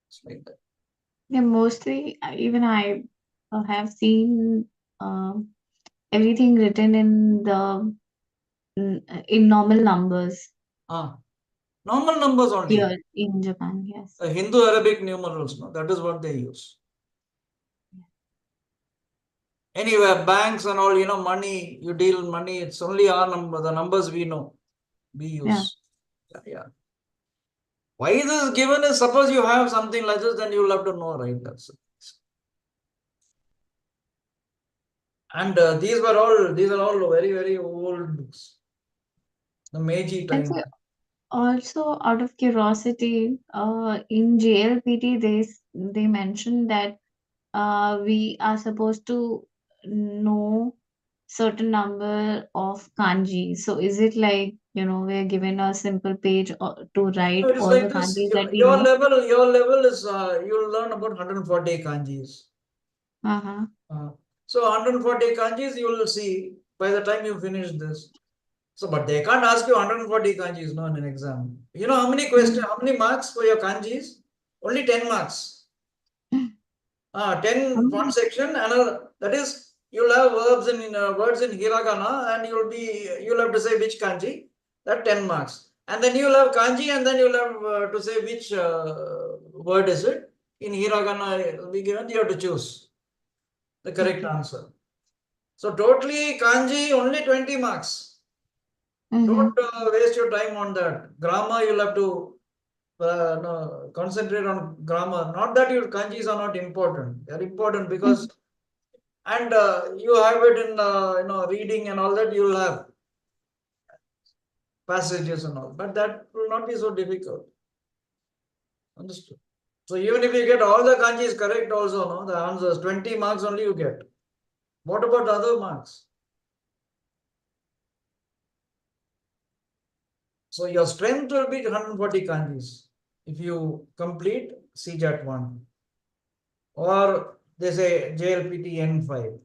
It's like that. Yeah, mostly even I have seen everything written in normal numbers Normal numbers only. here in Japan. Yes. Hindu Arabic numerals, that is what they use. Anyway, banks and all, money, you deal in money, it's only our number, the numbers we know, we use. Yeah. Why this is given is, suppose you have something like this, then you will have to know, right? That's it. And these are all very, very old books. The Meiji time. And so also, out of curiosity, in JLPT, they mentioned that we are supposed to know certain number of kanji. So is it like, we're given a simple page to write It is all like the this. kanjis that we Your know? level is you'll learn about 140 kanjis. Uh-huh. So 140 kanjis you will see by the time you finish this. So, but they can't ask you 140 kanjis, no, in an exam. You know how many questions, how many marks for your kanjis? Only 10 marks. 10 one section, another, that is, you'll have verbs in words in hiragana, and you'll have to say which kanji, that 10 marks. And then you'll have kanji, and then you'll have to say which word is it. In hiragana will be given, you have to choose the correct answer. So totally kanji only 20 marks. Don't waste your time on that. Grammar, you'll have to no, concentrate on grammar. Not that your kanjis are not important. They are important because, and you have it in reading and all that. You'll have passages and all, but that will not be so difficult. Understood? So even if you get all the kanjis correct, also no, the answers 20 marks only you get. What about other marks? So your strength will be 140 kanjis if you complete CJAT 1, or they say JLPT N5.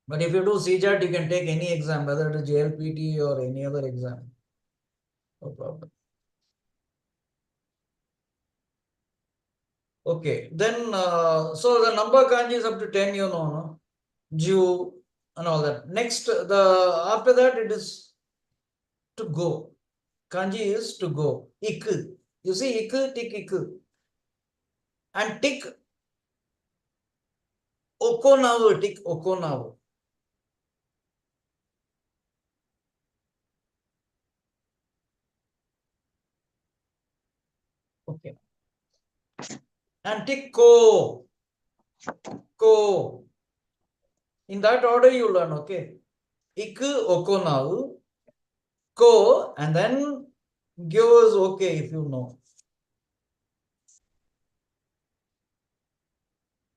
But if you do CJAT, you can take any exam, whether it is JLPT or any other exam. No problem. Okay, then so the number kanji is up to 10, you know, no? Ju and all that. Next, after that it is to go. Kanji is to go. Ik. You see, ik, tick, ik. And tick, okonavu, tick, okonavu. Okay. And tick, ko. Ko. In that order you learn, okay? Ik, okonavu, ko, and then gyo is okay if you know.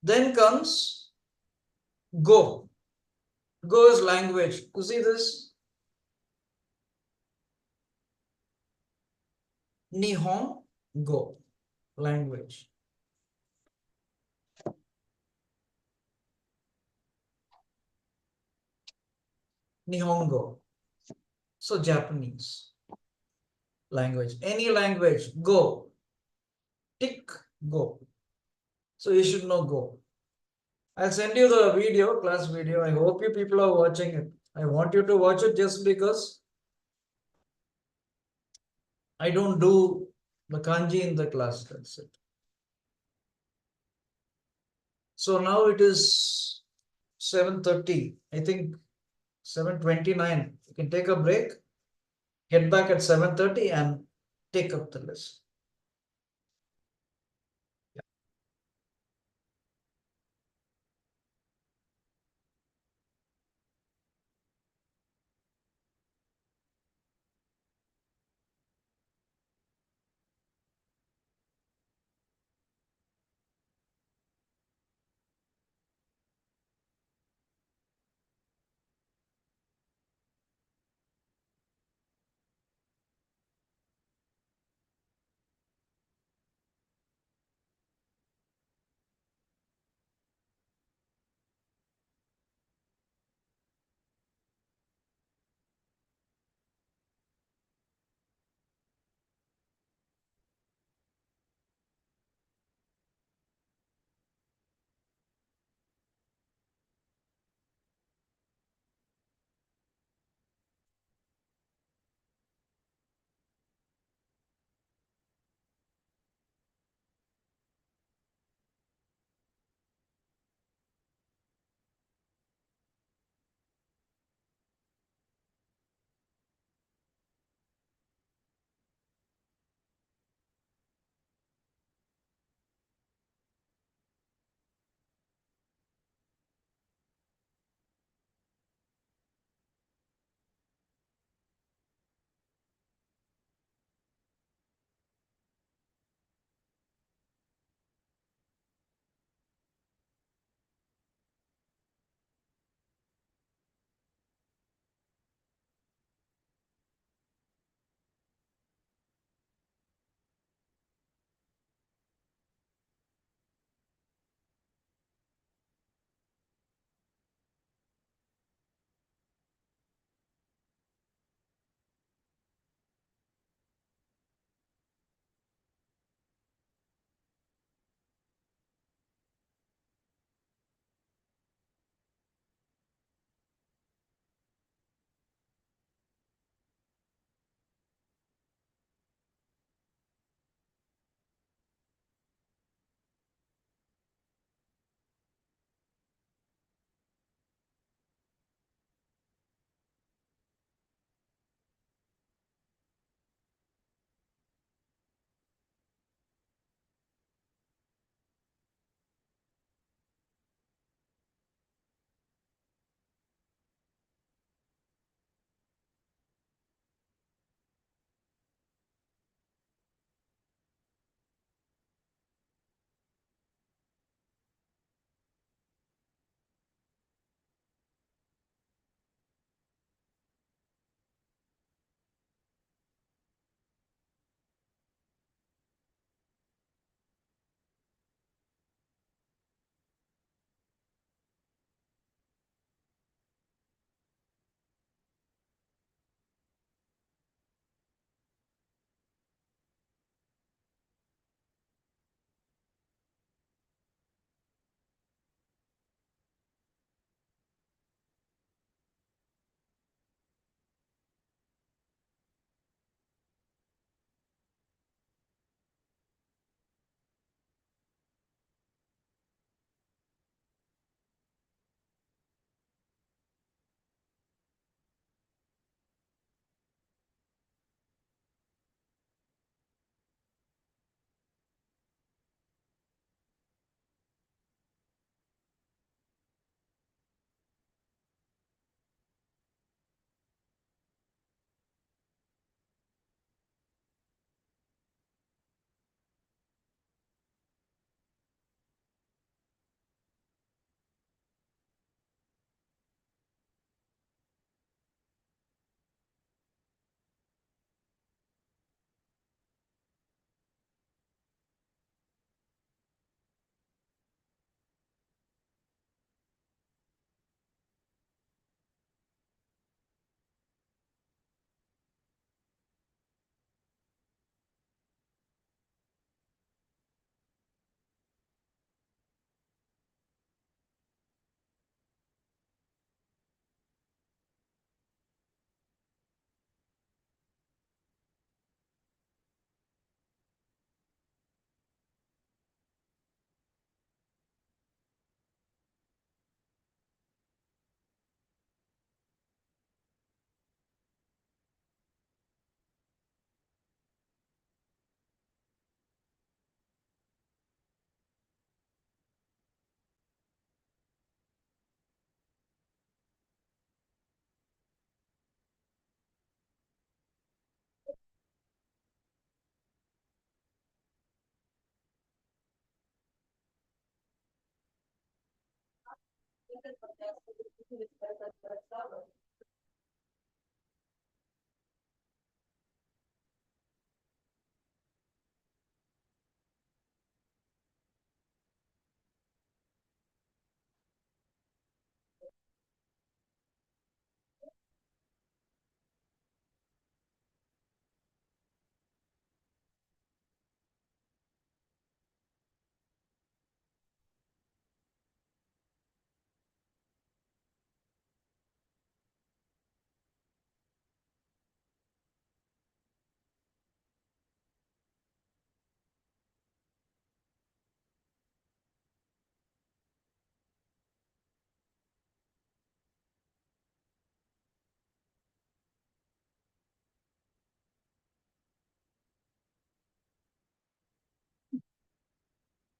Then comes go. Go is language. You see this? Nihon go. Language. Nihongo. So Japanese language. Any language. Go. Tick. Go. So you should know go. I'll send you the video, class video. I hope you people are watching it. I want you to watch it just because I don't do the kanji in the class. That's it. So now it is 7:30. I think 7:29. You can take a break, get back at 7:30 and take up the list.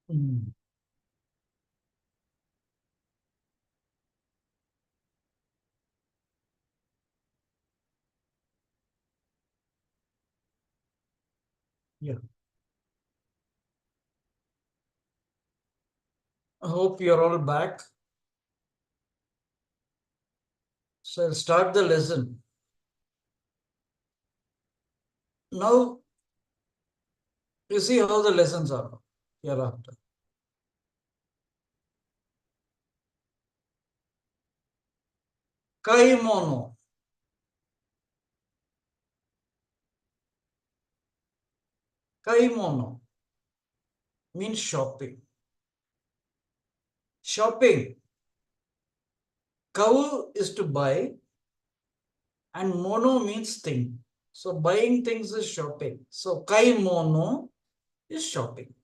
Mm. Yeah. I hope you're all back. So I'll start the lesson. Now, you see how the lessons are hereafter. Kaimono. Kaimono means shopping. Shopping. Kau is to buy and mono means thing. So buying things is shopping. So kaimono is shopping.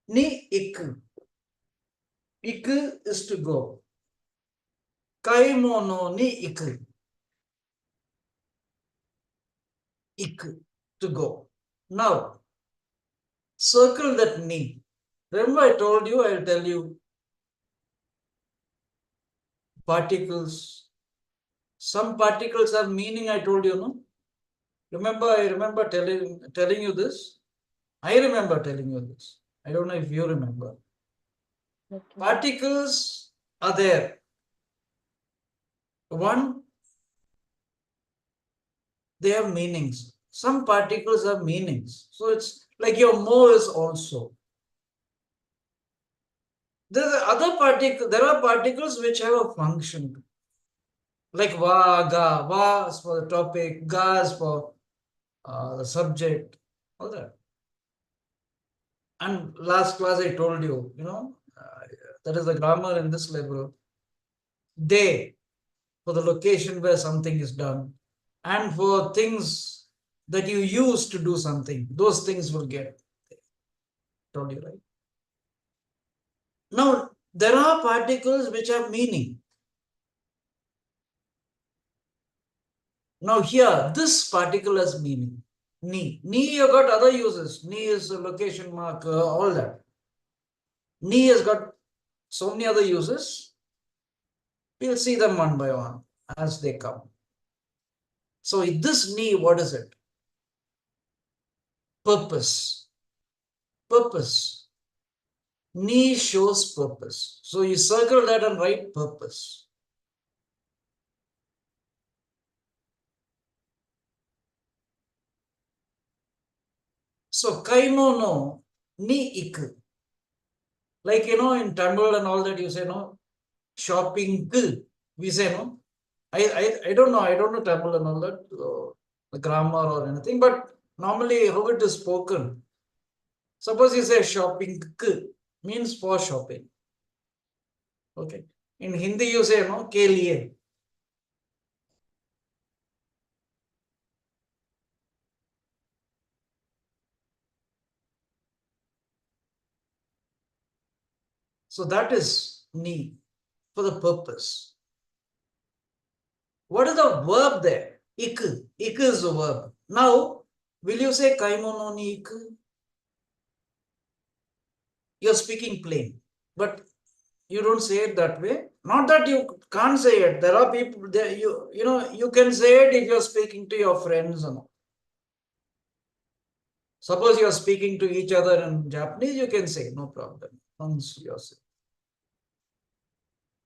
Ni iku. Iku is to go. Kaimono ni iku. Iku, to go. Now, circle that ni. Remember I told you, I'll tell you particles. Some particles have meaning, I told you, no? I remember telling you this. I remember telling you this. I don't know if you remember. Particles are there. One, they have meanings. Some particles have meanings. So it's like your mo is also. There are particles which have a function. Like va, ga. Va is for the topic, ga is for the subject, all that. And last class I told you, that is the grammar in this level. De, for the location where something is done. And for things that you use to do something, those things will get. Told you, right? Now, there are particles which have meaning. Now here, this particle has meaning. Ni. Ni, you got other uses. Ni is a location marker, all that. Ni has got so many other uses. We'll see them one by one as they come. So this ni, what is it? Purpose. Purpose. Ni shows purpose. So you circle that and write purpose. So kaimono ni iku. Like, in Tamil and all that you say, no, shopping, we say, no. I don't know Tamil and all that, the grammar or anything, but normally how it is spoken. Suppose you say shopping, means for shopping. Okay. In Hindi you say, no, ke liye. So that is ni, for the purpose. What is the verb there? Iku. Iku is the verb. Now, will you say kaimono ni iku? You're speaking plain, but you don't say it that way. Not that you can't say it. There are people there, you can say it if you're speaking to your friends and all. Suppose you're speaking to each other in Japanese, you can say, no problem. Once you're saying.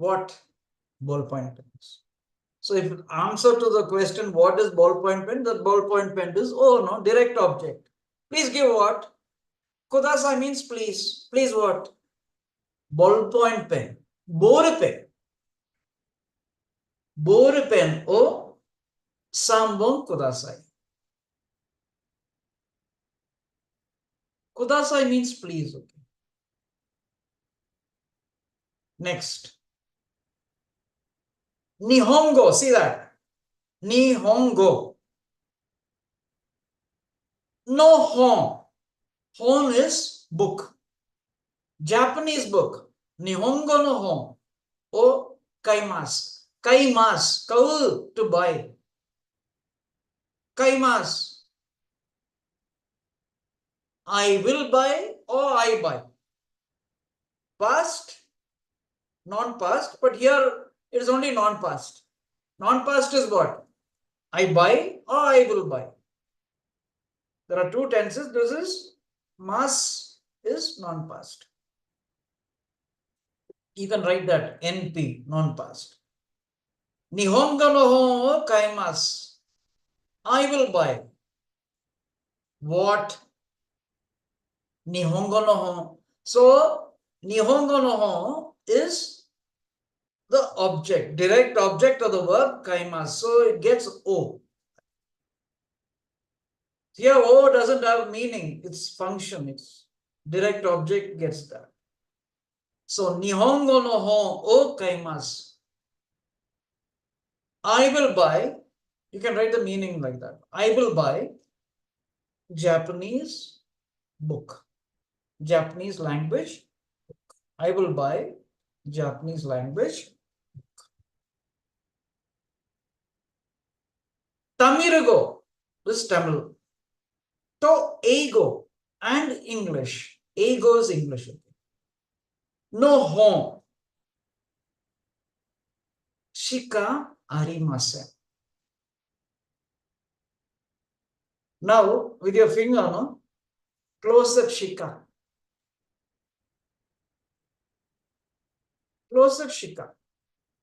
What? Ballpoint pens. So if answer to the question, what is ballpoint pen? The ballpoint pen is, oh no, direct object. Please give what? Kudasai means please. Please what? Ballpoint pen. Bore pen. Bore pen o sambon kudasai. Kudasai means please. Okay. Next. Nihongo. See that? Nihongo. No hon. Hon is book. Japanese book. Nihongo no hon. O kaimasu. Kaimasu. Kau, to buy. Kaimasu. I will buy or I buy. Past, non-past, but here it is only non-past. Non-past is what? I buy or I will buy. There are two tenses. This is mas is non-past. You can write that NP, non-past. Nihongo no hon o kaimasu. I will buy. What? Nihongo no hon. So, Nihongo no hon is the object, direct object of the verb kaimasu. So, it gets O. Here, O doesn't have meaning, it's function, it's direct object gets that. So, Nihongo no hon o kaimasu. I will buy, you can write the meaning like that. I will buy Japanese book, Japanese language. I will buy Japanese language. Tamirugo, this Tamil. To ego and English. Ego is English. No hon. Shika arimasen. Now, with your finger, no? Close that shika. Close that shika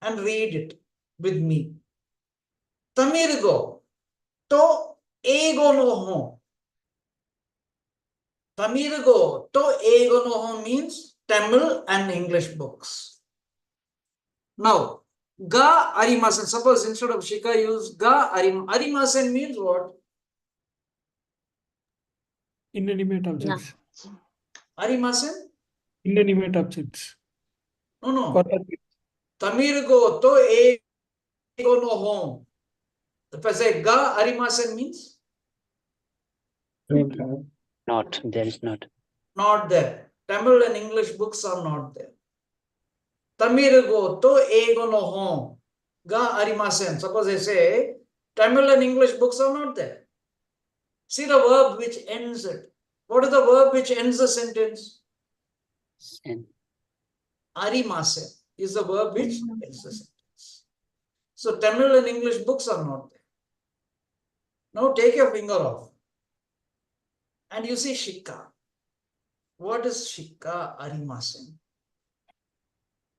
and read it with me. Tamirugo. To ego no hon. Tamirugo. To ego no hon means Tamil and English books. Now, ga arimasen. Suppose instead of shika, use ga arimasen means what? Inanimate objects. Arimasen? Inanimate objects. No. For Tamirugo to ego no hon. If I say ga arimasen means Don't have. Not, there is not. not there. Tamil and English books are not there. Tamirugo to ego no hon. Ga arimasen. Suppose I say Tamil and English books are not there. See the verb which ends it. What is the verb which ends the sentence? Sen. Arimasen is the verb which ends the sentence. So Tamil and English books are not there. Now take your finger off. And you see shika. What is shika arimasen?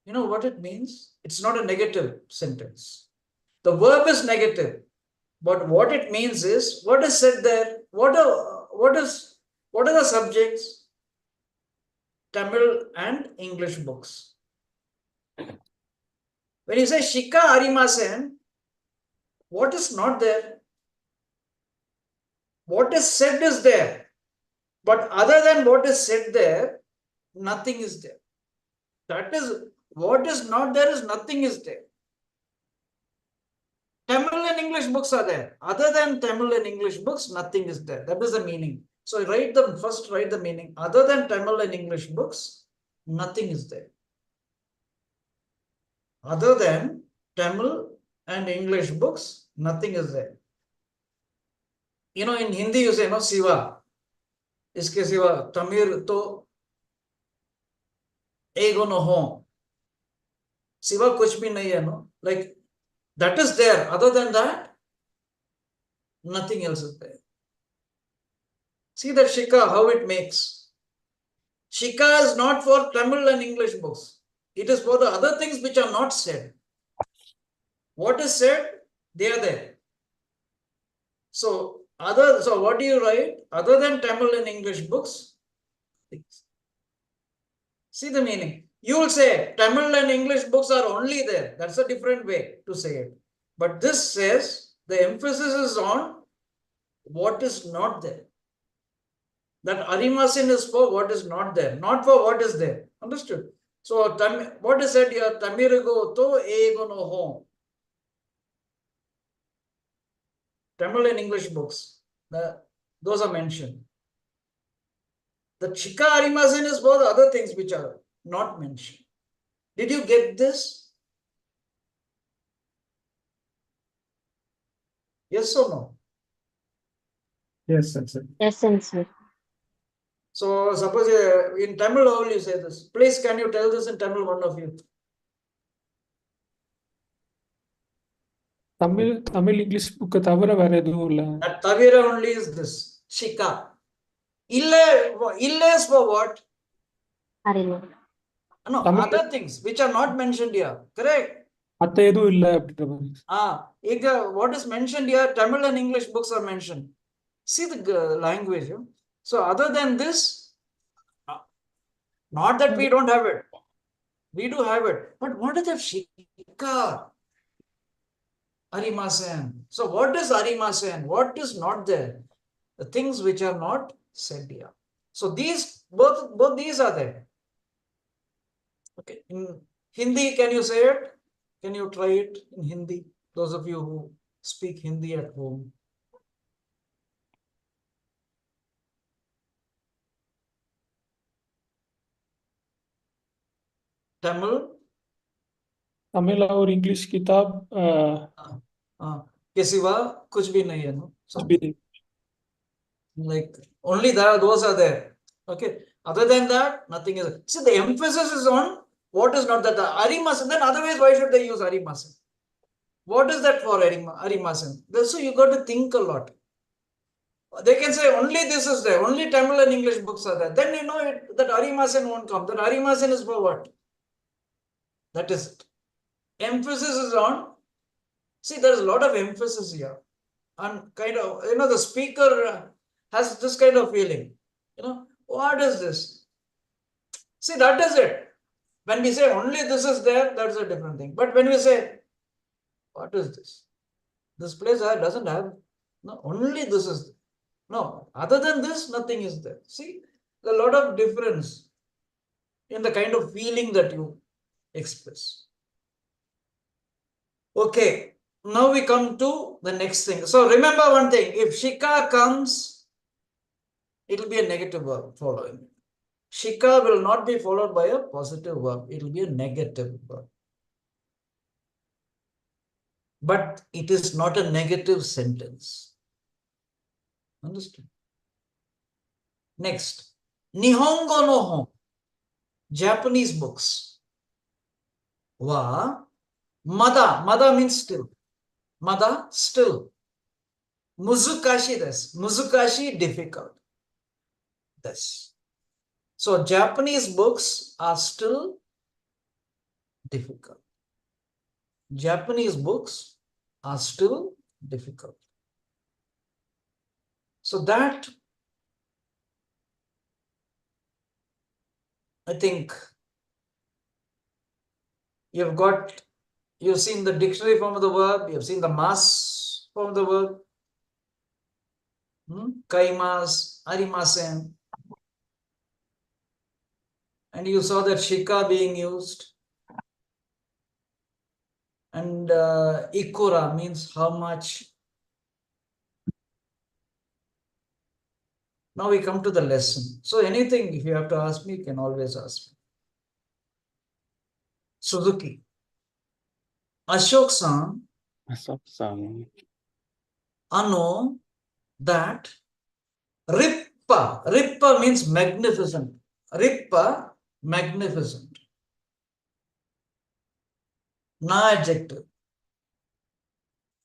You know what it means? It's not a negative sentence. The verb is negative. But what it means is, what is said there? What are the subjects? Tamil and English books. When you say shika arimasen, what is not there? What is said is there. But other than what is said there, nothing is there. That is, what is not there is nothing is there. Tamil and English books are there. Other than Tamil and English books, nothing is there. That is the meaning. So write the meaning. Other than Tamil and English books, nothing is there. Other than Tamil and English books, nothing is there. You know, in Hindi you say, no, Siva. Iske siva, Tamir to ego no hon. Siva kuch bhi nahi hai, no? Like, that is there. Other than that, nothing else is there. See that shika, how it makes. Shika is not for Tamil and English books. It is for the other things which are not said. What is said, they are there. So what do you write? Other than Tamil and English books, see the meaning. You will say Tamil and English books are only there. That's a different way to say it. But this says the emphasis is on what is not there. That Arimasin is for what is not there, not for what is there. Understood? So what is said here? Tamirigo to ego no home. Tamil and English books, those are mentioned. The Chika Arimasin is for the other things which are not mentioned. Did you get this? Yes or no? Yes, that's it. Yes, sir. So suppose in Tamil, how will you say this? Please, can you tell this in Tamil, one of you? Tamil English book தவிர வேற எதுவும் இல்ல. That Tavira only is this. Chika. Ille is for what? Arima. No, Tamil- other things which are not mentioned here. Correct? மத்த எதுவும் இல்ல அப்படின்ற மாதிரி. What is mentioned here, Tamil and English books are mentioned. See the language. So other than this, not that we don't have it. We do have it. But what is that Shika? Arimasen. So what is Arimasen? What is not there? The things which are not said here. So these, both these are there. Okay. In Hindi, can you say it? Can you try it in Hindi? Those of you who speak Hindi at home. Tamil? Tamil और English किताब के सिवा कुछ भी नहीं है, no? So, कुछ भी नहीं. like only that, those are there. Okay. Other than that, nothing is. See, the emphasis is on what is not that. The Arimasan. Then otherwise, why should they use Arimasan? What is that for Arimasan? So you got to think a lot. They can say only this is there, only Tamil and English books are there. Then you know that Arimasan won't come. Then Arimasan is for what? That is it. Emphasis is on. See, there is a lot of emphasis here. And kind of, the speaker has this kind of feeling. What is this? See, that is it. When we say only this is there, that's a different thing. But when we say, what is this? This place doesn't have, no, only this is there. No, other than this, nothing is there. See, a lot of difference in the kind of feeling that you express. Okay, now we come to the next thing. So remember one thing, if Shika comes, it will be a negative verb following. Shika will not be followed by a positive verb. It will be a negative verb. But it is not a negative sentence. Understood? Next, Nihongo no hon, Japanese books. Wa, mada means still. Mada, still. Muzukashi desu. Muzukashi, difficult. This. So Japanese books are still difficult. Japanese books are still difficult. So that, I think, you've seen the dictionary form of the verb, you've seen the mass form of the verb. Kaimas, Arimasen. And you saw that Shika being used. And Ikura means how much. Now we come to the lesson. So anything, if you have to ask me, you can always ask me. Suzuki. Ashok-san, Ano, that Rippa means magnificent. Rippa, magnificent. Na adjective.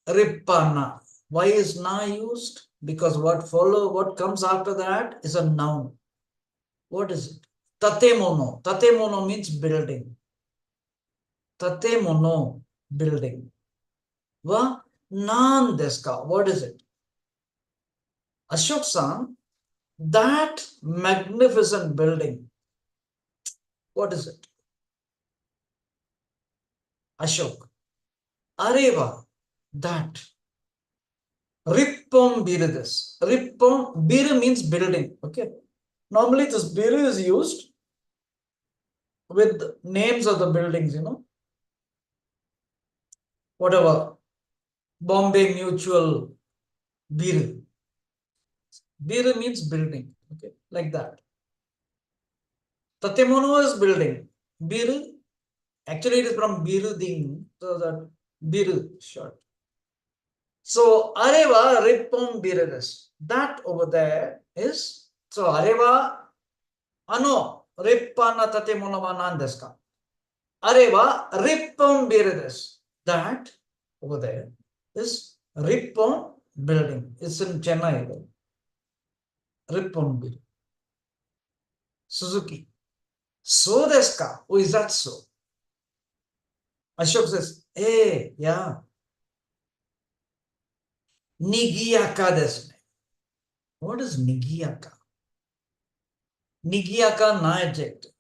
Rippana. Why is na used? Because what comes after that is a noun. What is it? Tatemono. Tatemono means building. tatemono building wa nan desu ka? What is it? Ashok-san, that magnificent building, what is it? Ashok, areva, that. Rippon biru desu. Rippon biru means building. Okay. Normally this biru is used with names of the buildings, whatever. Bombay Mutual biru. Biru means building. Okay, like that. Tatemono is building. Biru, actually it is from biruding, so that biru short. So areva rippon biru desu. That over there is, so areva ano rippana tatemono wa nan desu ka? Areva rippon biru desu. That over there is Rippon building. It's in Chennai. Rippon building. Suzuki. So desu ka? Oh, is that so? Ashok says, hey, yeah. Nigiyaka desu ne. What is nigiyaka? Nigiyaka na adjective.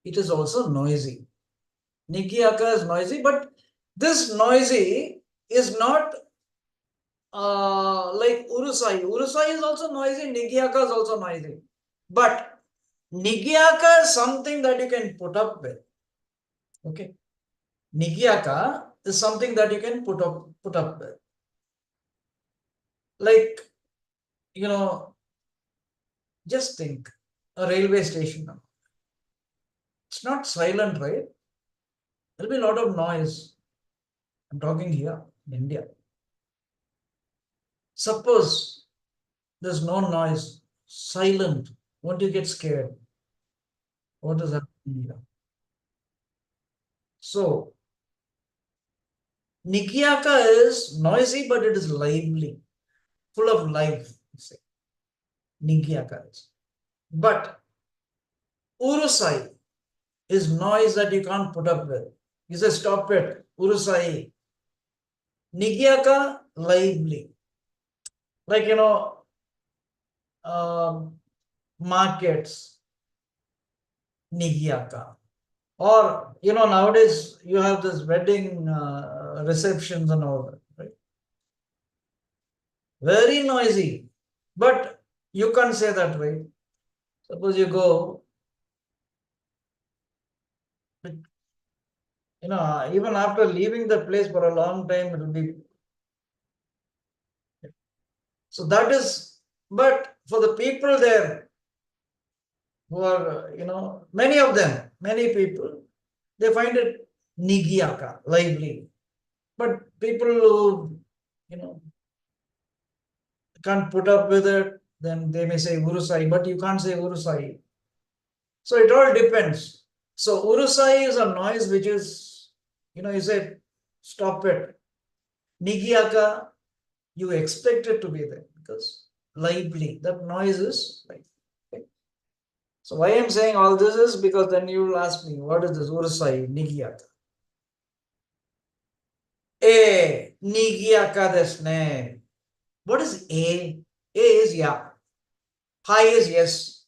It is also noisy. Nigiyaka is noisy, but this noisy is not like Urusai. Urusai is also noisy, Nigiyaka is also noisy. But Nigiyaka is something that you can put up with. Okay. Nigiyaka is something that you can put up with. Like, just think, a railway station. It's not silent, right? There'll be a lot of noise. I'm talking here in India. Suppose there's no noise, silent, won't you get scared? What does that mean? So, Nigiyaka is noisy, but it is lively, full of life. Say. Nigiyaka is. But Urusai is noise that you can't put up with. You say, stop it, Urusai. Nigiyaka, lively. Like, markets, Nigiyaka. Or, nowadays you have this wedding receptions and all that, right? Very noisy. But you can't say that, right? Suppose you go, even after leaving the place for a long time, it will be. So that is, but for the people there who are, many people, they find it Nigiyaka, lively. But people who, can't put up with it, then they may say Urusai, but you can't say Urusai. So it all depends. So Urusai is a noise which is, you say, stop it. Nigiyaka, you expect it to be there because lively, that noise is like. Okay. So why I'm saying all this is because then you will ask me, what is this Urusai, Nigiyaka? Nigiyaka desu ne. What is A? A is ya. Hi is yes.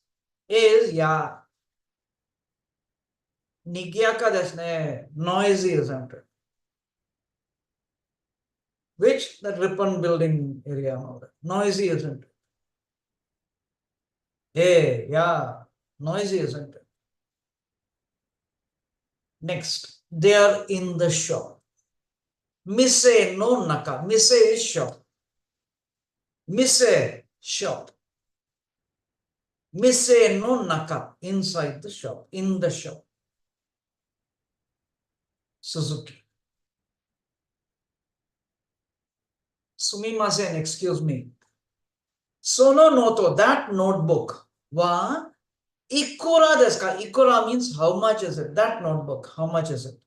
A is ya. Nigiyaka desu ne. Noisy, isn't it? Which? That Rippon building area and all that. Noisy, isn't it? Yeah. Noisy, isn't it? Next, they are in the shop. Mise no naka. Mise is shop. Mise, shop. Mise no naka. Inside the shop. In the shop. Suzuki. Sumimasen, excuse me. Sono noto, that notebook, wa ikura desu ka? Ikura means how much is it? That notebook, how much is it?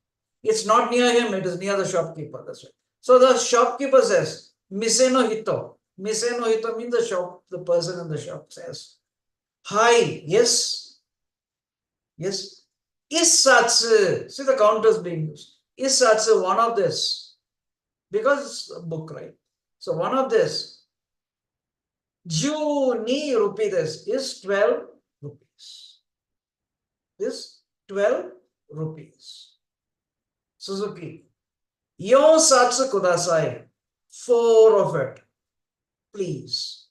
It's not near him, it is near the shopkeeper. That's right. So the shopkeeper says, Mise no hito. Mise no hito means the person in the shop says, hi, yes. Yes. Issatsu. See the counters being used. Issatsu, one of this. Because it's a book, right? So one of this. Juni rupee this is 12 rupees. Is 12 rupees. Suzuki. Yo satsu kudasai. 4 of it. Please.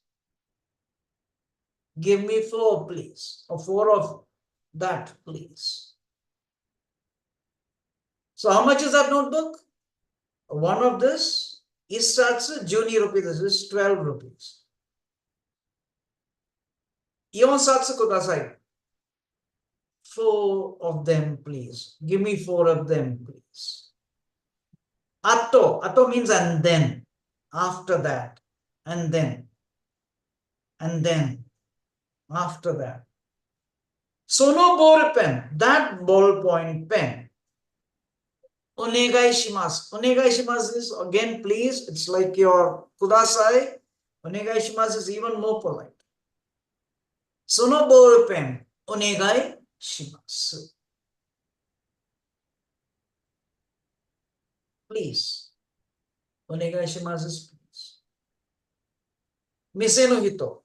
Give me 4, please. Or 4 of that, please. So how much is that notebook? One of this Issatsu Juni rupee. This is 12 rupees. Ion satsu kudasai. 4 of them, please. Give me 4 of them, please. Atto. Atto means and then. After that. And then. And then. After that. Sono ball pen. That ballpoint pen. Onegai shimasu. Onegai shimasu is again, please. It's like your kudasai. Onegai shimasu is even more polite. Sono ball pen. Onegai shimasu. Please. Onegai shimasu is please. Mise no hito.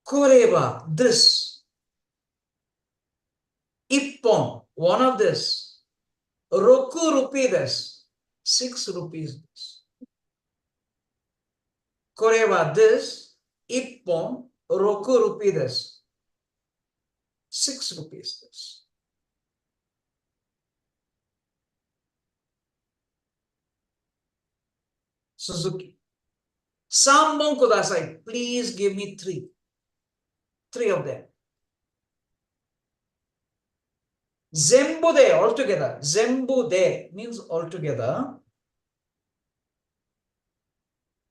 Koreba, this. Ippon, one of this. Roku rupee this. 6 rupees this. Koreba, this. Ippon, roku rupee this. 6 rupees this. Suzuki. Sambon kudasai. Please give me 3. 3 of them. Zembude altogether. Zembude means altogether.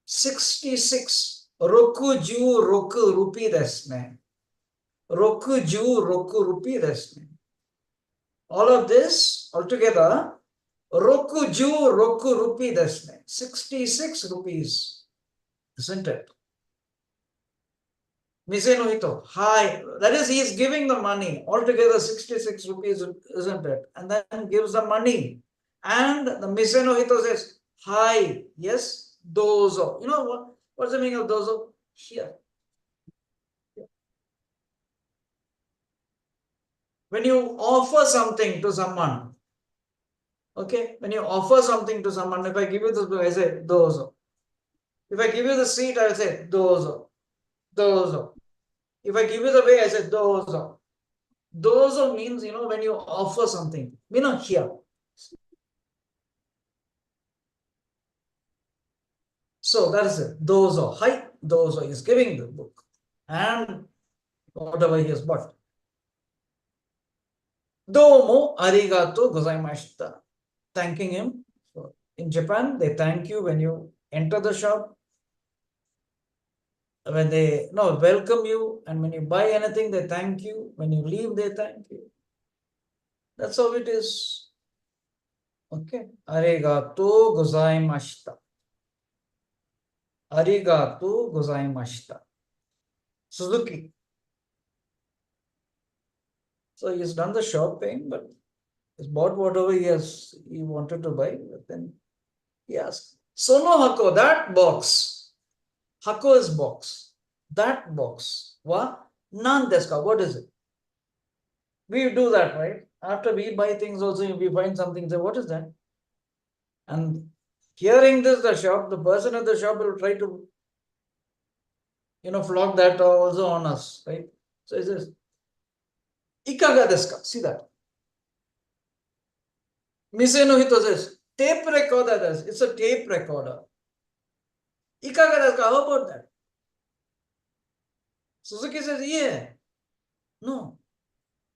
66. Rokuju roku rupee desu ne. Rokuju roku rupee desu ne. All of this altogether. Rokuju roku rupee desu ne. 66 rupees. Isn't it? Mise no hito. Hi. That is, he is giving the money. Altogether 66 rupees, isn't it? And then gives the money. And the Mise no hito says, hi. Yes. Dozo. You know what? What's the meaning of dozo? Here. When you offer something to someone, okay? When you offer something to someone, if I give you this book, I say, dozo. If I give you the seat, I will say, dozo. Dozo. If I give you the way, I say, dozo. Dozo means, you know, when you offer something, you know, here. So that is it. Dozo. Hi, dozo is giving the book. And whatever he has bought. Domo arigato gozaimashita. Thanking him. So in Japan, they thank you when you enter the shop. When they welcome you, and when you buy anything, they thank you. When you leave, they thank you. That's how it is. Okay. Arigato gozaimashita. Arigato gozaimashita. Suzuki. So he's done the shopping, but he's bought whatever he wanted to buy. But then he asked, Sono hako, that box. Hako is box. That box. Wa nan desu ka? What is it? We do that, right? After we buy things also, we find something, say, what is that? And hearing this, the person at the shop will try to, flog that also on us, right? So he says, Ikaga desu ka? See that. Mise no hito says, tape recorder desu. It's a tape recorder. Ikaga desu ka? How about that? Suzuki says, yeah. No.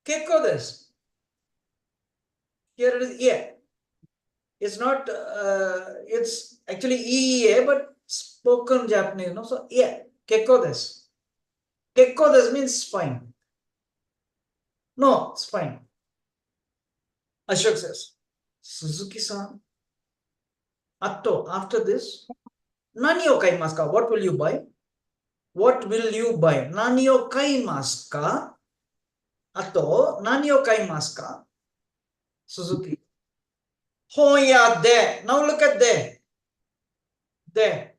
Kekko desu. Here it is, yeah. It's not, it's actually EEA, but spoken Japanese, no? So, yeah, kekko desu. Kekko desu means fine. No, it's fine. Ashok says, Suzuki-san, Atto, after this, nani o kaimasu ka? What will you buy? What will you buy? Nani o kaimasu ka? Ato, nani o kaimasu ka? Suzuki. Honya de. Now look at de. De.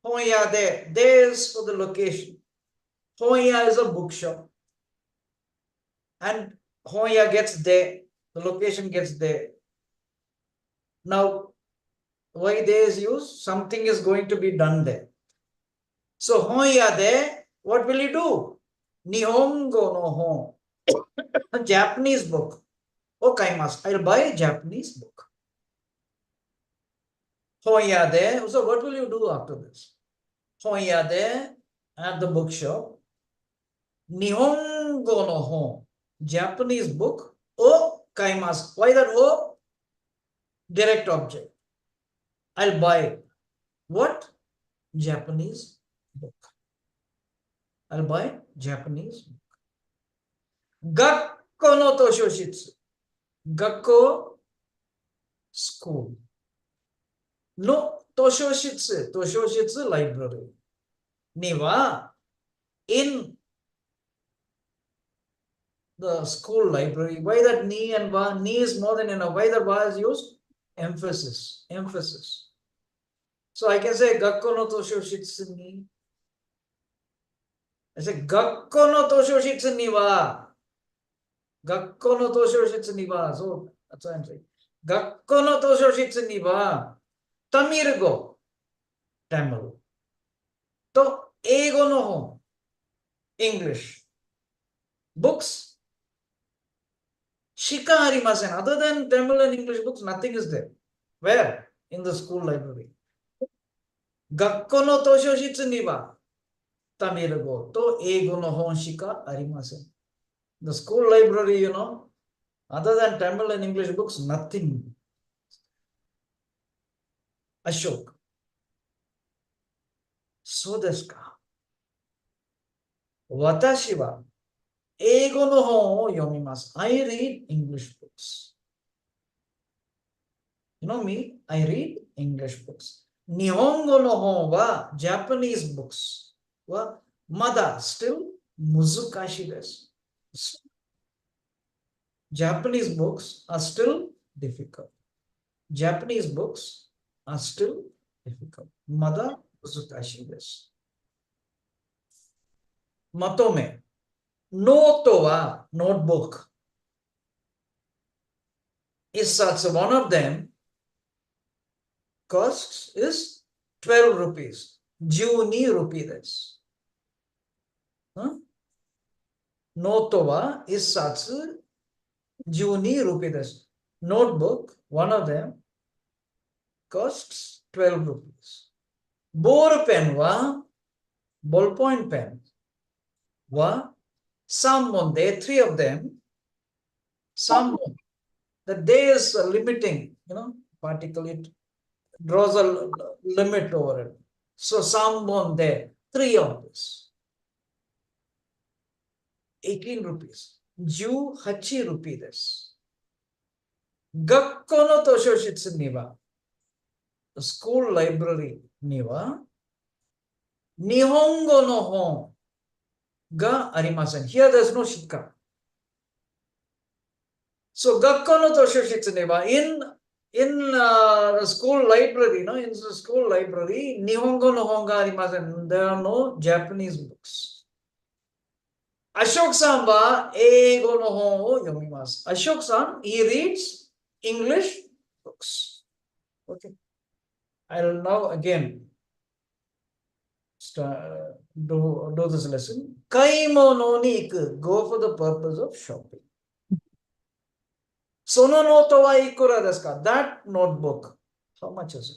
Honya de. De is for the location. Honya is a bookshop. And Honya gets de. The location gets de. Now, why de is used? Something is going to be done there. So, Honya de, what will you do? Nihongo no hon. A Japanese book. Okaimasu. I'll buy a Japanese book. Honya de. So, what will you do after this? Honya de, at the bookshop. Nihongo no hon. Japanese book. Okaimasu. Why that o? Direct object. I'll buy what? Japanese book. I'll buy Japanese book. Gakko no toshoshitsu. Gakko, school. No toshoshitsu. Toshoshitsu, library. Niwa, in the school library. Why that ni and wa? Ni is more than enough. Why the wa is used? Emphasis. Emphasis. So I can say Gakko no toshoshitsu ni. I say Gakko no toshoshitsu ni wa. Gakko no toshoshitsu ni wa. So that's what I'm saying. Gakko no toshoshitsu ni wa. Tamil go. Tamil. To eigo no hon. English. Books. Shika harimasen. Other than Tamil and English books, nothing is there. Where? In the school library. Gakko no toshoshitsu ni wa. Tamil go. To eigo no hon shika harimasen. The school library, you know, other than Tamil and English books, nothing. Ashok. So desu ka. Watashi wa eigo no hon o yomimasu. I read English books. You know me, I read English books. Nihongo no hon wa Japanese books. Wa mada still muzukashi desu. Japanese books are still difficult. Japanese books are still difficult. Mada muzukashi desu. Matome. Noto wa notebook. Issatsu, one of them costs is 12 rupees. 12 rupee desu. Noto wa issatsu 12 rupee desu. Notebook, one of them costs 12 rupees. Ball pen wa, ballpoint pen wa, samon, there are 3 of them. Samon, the day is limiting, you know, particle, it draws a limit over it. So samon there, 3 of this. 18 rupees. 18 rupee desu. Gakko no toshoshitsu ni wa, the school library ni wa, Nihongo no hon ga arimasen. Here there is no shika. So Gakko no toshoshitsu ni wa, in the school library, no, in the school library, Nihongo no hon ga arimasen. There are no Japanese books. Ashok-san wa eigo no hon o yomimasu. Ashok-san, he reads English books. Okay. I'll now again do this lesson. Kaimono ni iku, go for the purpose of shopping. Sono noto wa ikura desu ka? That notebook, how much is it?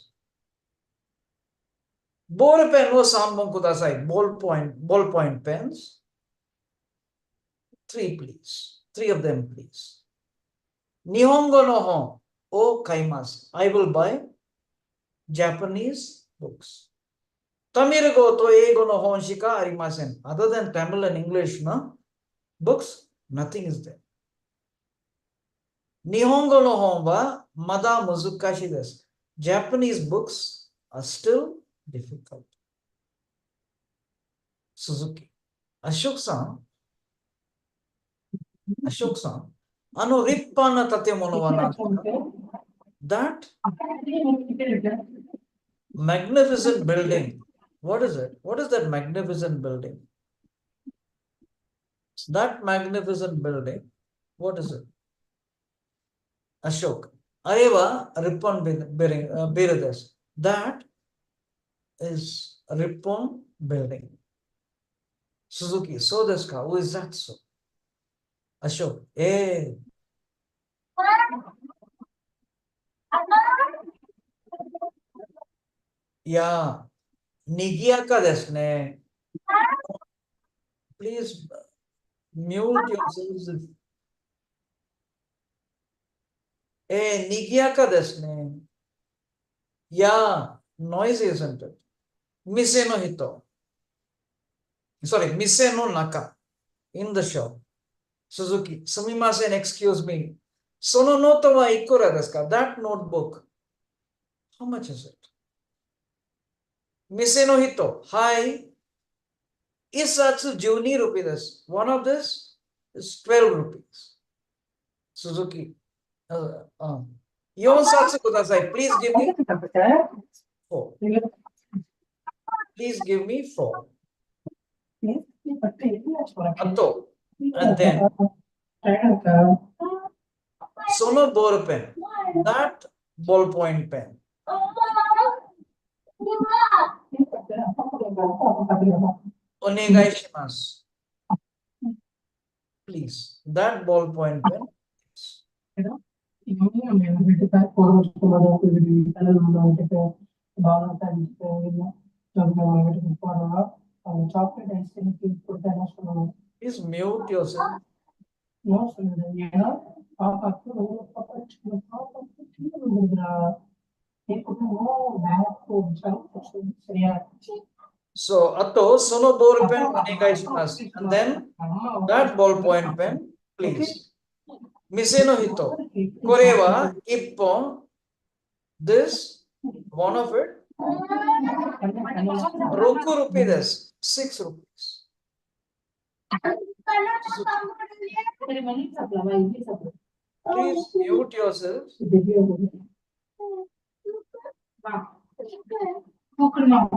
Ball pen wo 3 bon kudasai. Ballpoint pens. 3 please. 3 of them please. Nihongo no hon o kaimasu. I will buy Japanese books. Tamil go to eigo no hon shika arimasen. Other than Tamil and English, no books, nothing is there. Nihongo no hon wa mada muzukashi desu. Japanese books are still difficult. Suzuki. Ashok-san, Ashok-san. Rippanna tatemono wa nan desu ka? That magnificent building. What is it? What is that magnificent building? That magnificent building. What is it? Ashok. Areva Rippon Birides. That is Rippon building. Suzuki. So desu ka? Who is that so? Ashok. Yeah. Nigiyaka desu ne. Please mute yourselves. Nigiyaka desu ne. Yeah. Noisy, isn't it? Mise no hito. Sorry, mise no naka. In the shop. Suzuki. Sumimasen, excuse me. Sono noto wa ikura desu ka? That notebook. How much is it? Mise no hito. Hi. Isatsu 12 rupees desu. One of this is 12 rupees. Suzuki. Yonsatsu kudasai. Please give me 4. Please give me 4. Atto. And then sono ball pen. That ballpoint pen. Onegai shimasu. Please. That ballpoint pen. Please mute yourself. So, atto sono ball pen onegai shimasu. And then that ballpoint pen, please. Mise no hito. Kore wa ippon. This, one of it. 6 rupees desu. 6 rupees. Please mute yourself. Please. I don't know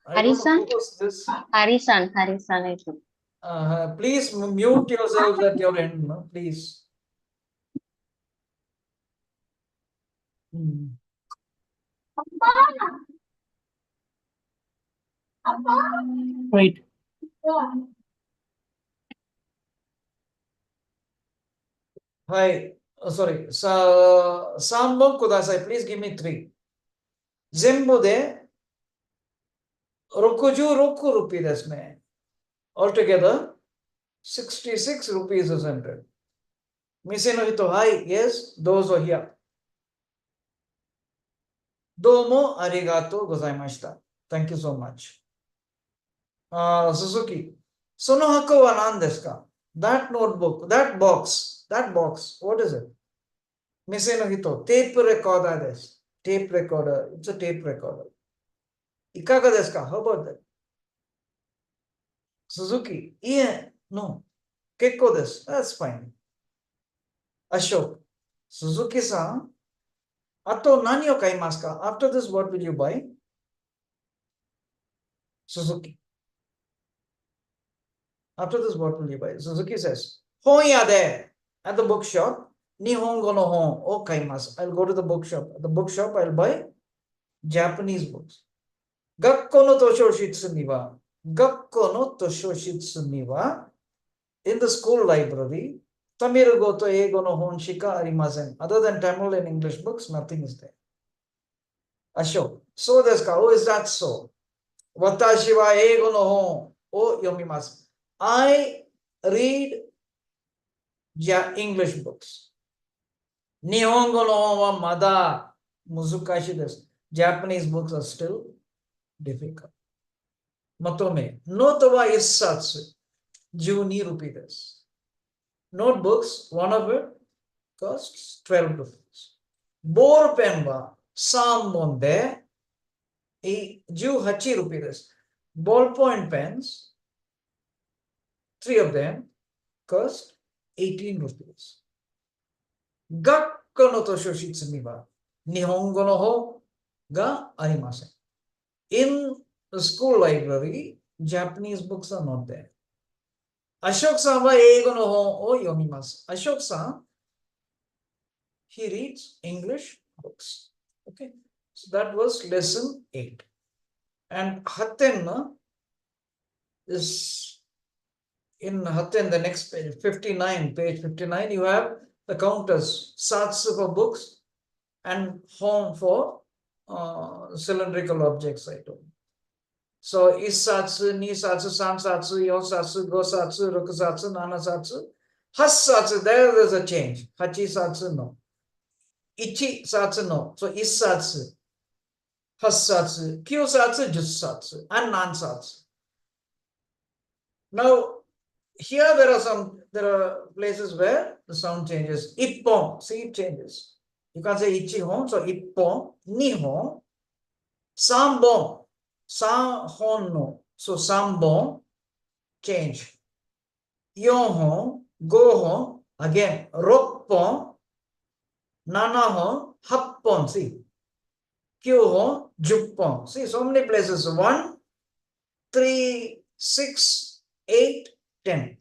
Harisan? who was this. Harisan, I think. Please mute yourselves at your end, no? Please. Right. Hi. Sorry. Sambon kudasai. Please give me 3. Zenbu de 66 rupees desu ne. Altogether, 66 rupees is entered. Mise no hito, hi, yes, those are here. Domo arigato gozaimashita. Thank you so much. Suzuki. Sono hako wa nan desu ka? That notebook, that box, what is it? Mise no hito, tape recorder desu. Tape recorder, it's a tape recorder. Ikaga desu ka? How about that? Suzuki, yeah, no. Kekko desu. That's fine. Ashok. Suzuki-san, ato nani o kaimasu ka? After this, what will you buy? Suzuki. After this, what will you buy? Suzuki says, Honya de, at the bookshop, Nihongo no hon o kaimasu. I'll go to the bookshop. At the bookshop, I'll buy Japanese books. Gakko no toshoshitsu ni wa, in the school library, Tamil go to eigo no hon shika arimasen. Other than Tamil and English books, nothing is there. Ashok. So desu ka? Oh, is that so? Watashi wa eigo no hon o yomimasu. I read English books. Nihongo no hon wa mada muzukashi desu. Japanese books are still difficult. Matome. Noto wa issatsu. 12 rupees. Notebooks, one of it costs 12 rupees. Ball pen wa Sambonde e Ju Hachi rupees. Ballpoint pens, 3 of them cost 18 rupees. Gakko no Toshoshizu ni wa Nihongo no ho ga arimasen. In the school library, Japanese books are not there. Ashok-san wa eigo no hon o yomimasu. Ashok-san, he reads English books. Okay, so that was lesson 8. And Hatten is in Hatten, the next page, 59, page 59, you have the counters, satsu for books and hon for cylindrical objects, I told. So isatsu, nisatsu, sansatsu, yonsatsu, gosatsu, rokusatsu, nanasatsu, hassatsu, there's a change. Hachisatsu, no. Ichisatsu, no. So isatsu, hassatsu, kyusatsu, jussatsu, and nansatsu. Now, here there are places where the sound changes. Ippon, see, it changes. You can't say ichihon, so ippon, nihon, sambon, sanhon no, so sambon, change. Yonhon, gohon, again, roppon, nanahon, happon, see. Kyuhon, juppon, see, so many places. 1, 3, 6, 8, 10.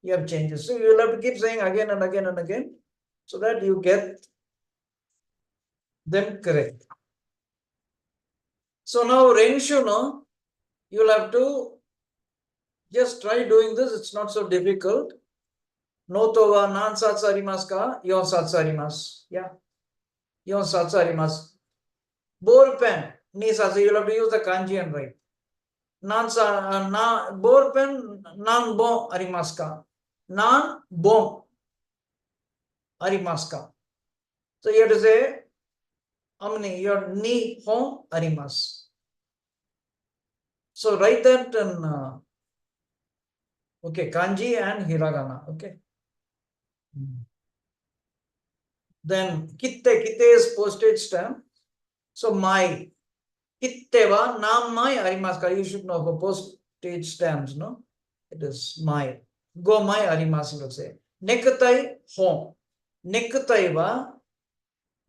You have changes. So you will have to keep saying again and again and again so that you get them correct. So now Renshu, no, you will have to just try doing this. It's not so difficult. Noto wa nansatsu arimasu ka? 4 satsu arimasu. Yeah. 4 satsu arimasu. Ball pen, 2 satsu. You will have to use the kanji and write. Ball pen, nan bon arimasu ka? Nan bon arimasu ka? So you have to say, Amni, your ni hon arimasu. So write that in okay, kanji and hiragana. Okay. Then kitte is postage stamp. So my kitte wa namai arimasu ka? You should know for postage stamps, no? It is my. Go my arimasu, let's say. Necktie hon. Necktie wa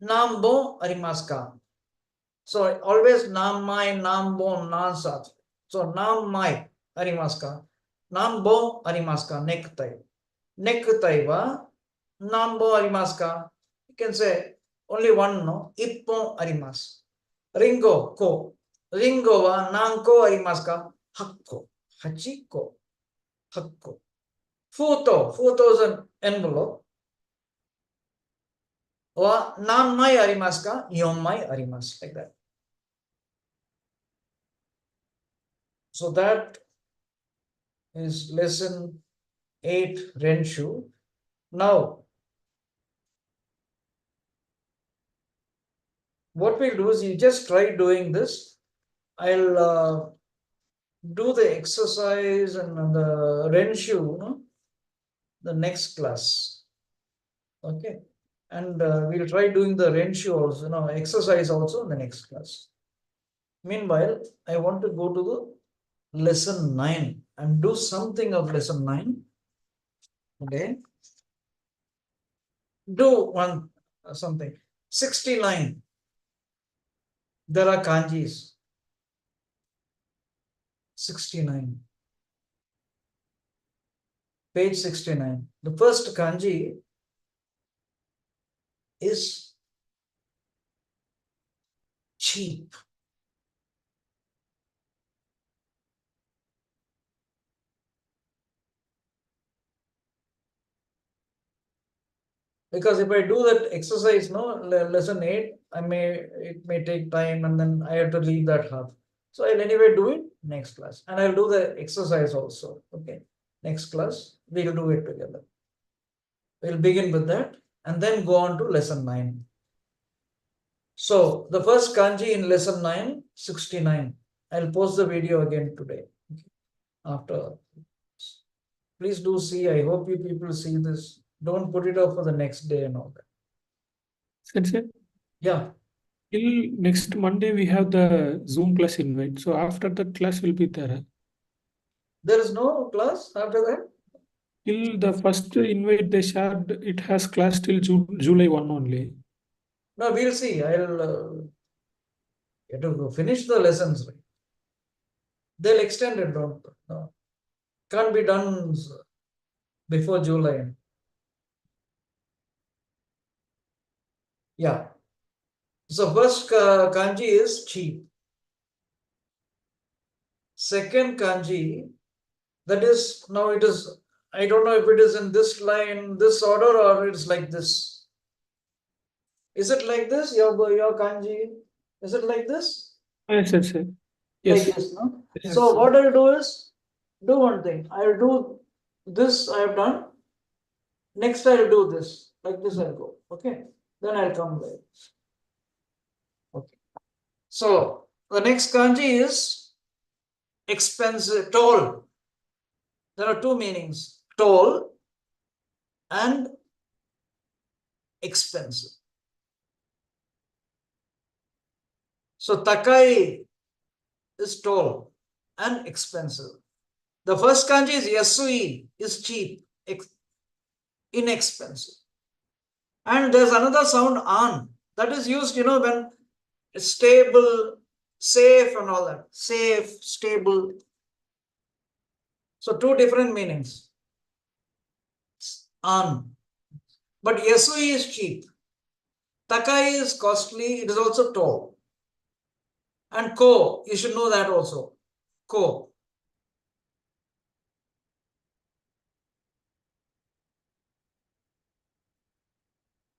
nambo arimasu ka? So always namai, nambon, nansatsu. So namai arimasu ka? Nambo arimasu ka? Necktie. Necktie wa nambo arimasu ka? You can say only one, no? Ippon arimasu. Ringo, ko. Ringo wa nanko arimasu ka? Hakko. Hachiko. Hakko. Futo. Futo is an envelope. Wa nanmai arimasu ka? 4 mai arimasu. Like that. So that is lesson 8 Renshu. Now, what we'll do is you just try doing this. I'll do the exercise and the Renshu, no? The next class. Okay. And we'll try doing the Renshu also, no, exercise also in the next class. Meanwhile, I want to go to the lesson 9 and do something of lesson 9. Okay. Do one something. 69. There are kanjis. 69. Page 69. The first kanji is cheap. Because if I do that exercise, no, lesson 8, it may take time and then I have to leave that half. So I'll anyway do it next class. And I'll do the exercise also. Okay. Next class, we'll do it together. We'll begin with that and then go on to lesson 9. So the first kanji in lesson 9, 69. I'll post the video again today. Okay. After. Please do see. I hope you people see this. Don't put it off for the next day and all that. Sensei, Yeah. Till next Monday, we have the Zoom class invite. So after that class will be there. There is no class after that? Till the first invite they shared, it has class till July 1 only. No, we'll see. I'll have to finish the lessons, right? They'll extend it, don't no. Can't be done before July. Yeah. So first kanji is cheap. Second kanji, that is, now it is, I don't know if it is in this line, this order, or it's like this. Is it like this, your kanji? Is it like this? Yes, yes, yes. Like Yes. this, no? Yes. So what I'll do is, do one thing. I'll do this, I have done. Next I'll do this. Like this I'll go. Okay. Then I'll come back. Okay. So the next kanji is expensive, toll. There are two meanings, toll and expensive. So takai is toll and expensive. The first kanji is yasui, is cheap, inexpensive. And there's another sound an that is used, when it's stable, safe and all that. Safe, stable. So two different meanings. An. But yasui is cheap. Takai is costly, it is also toll. And ko, you should know that also. Ko.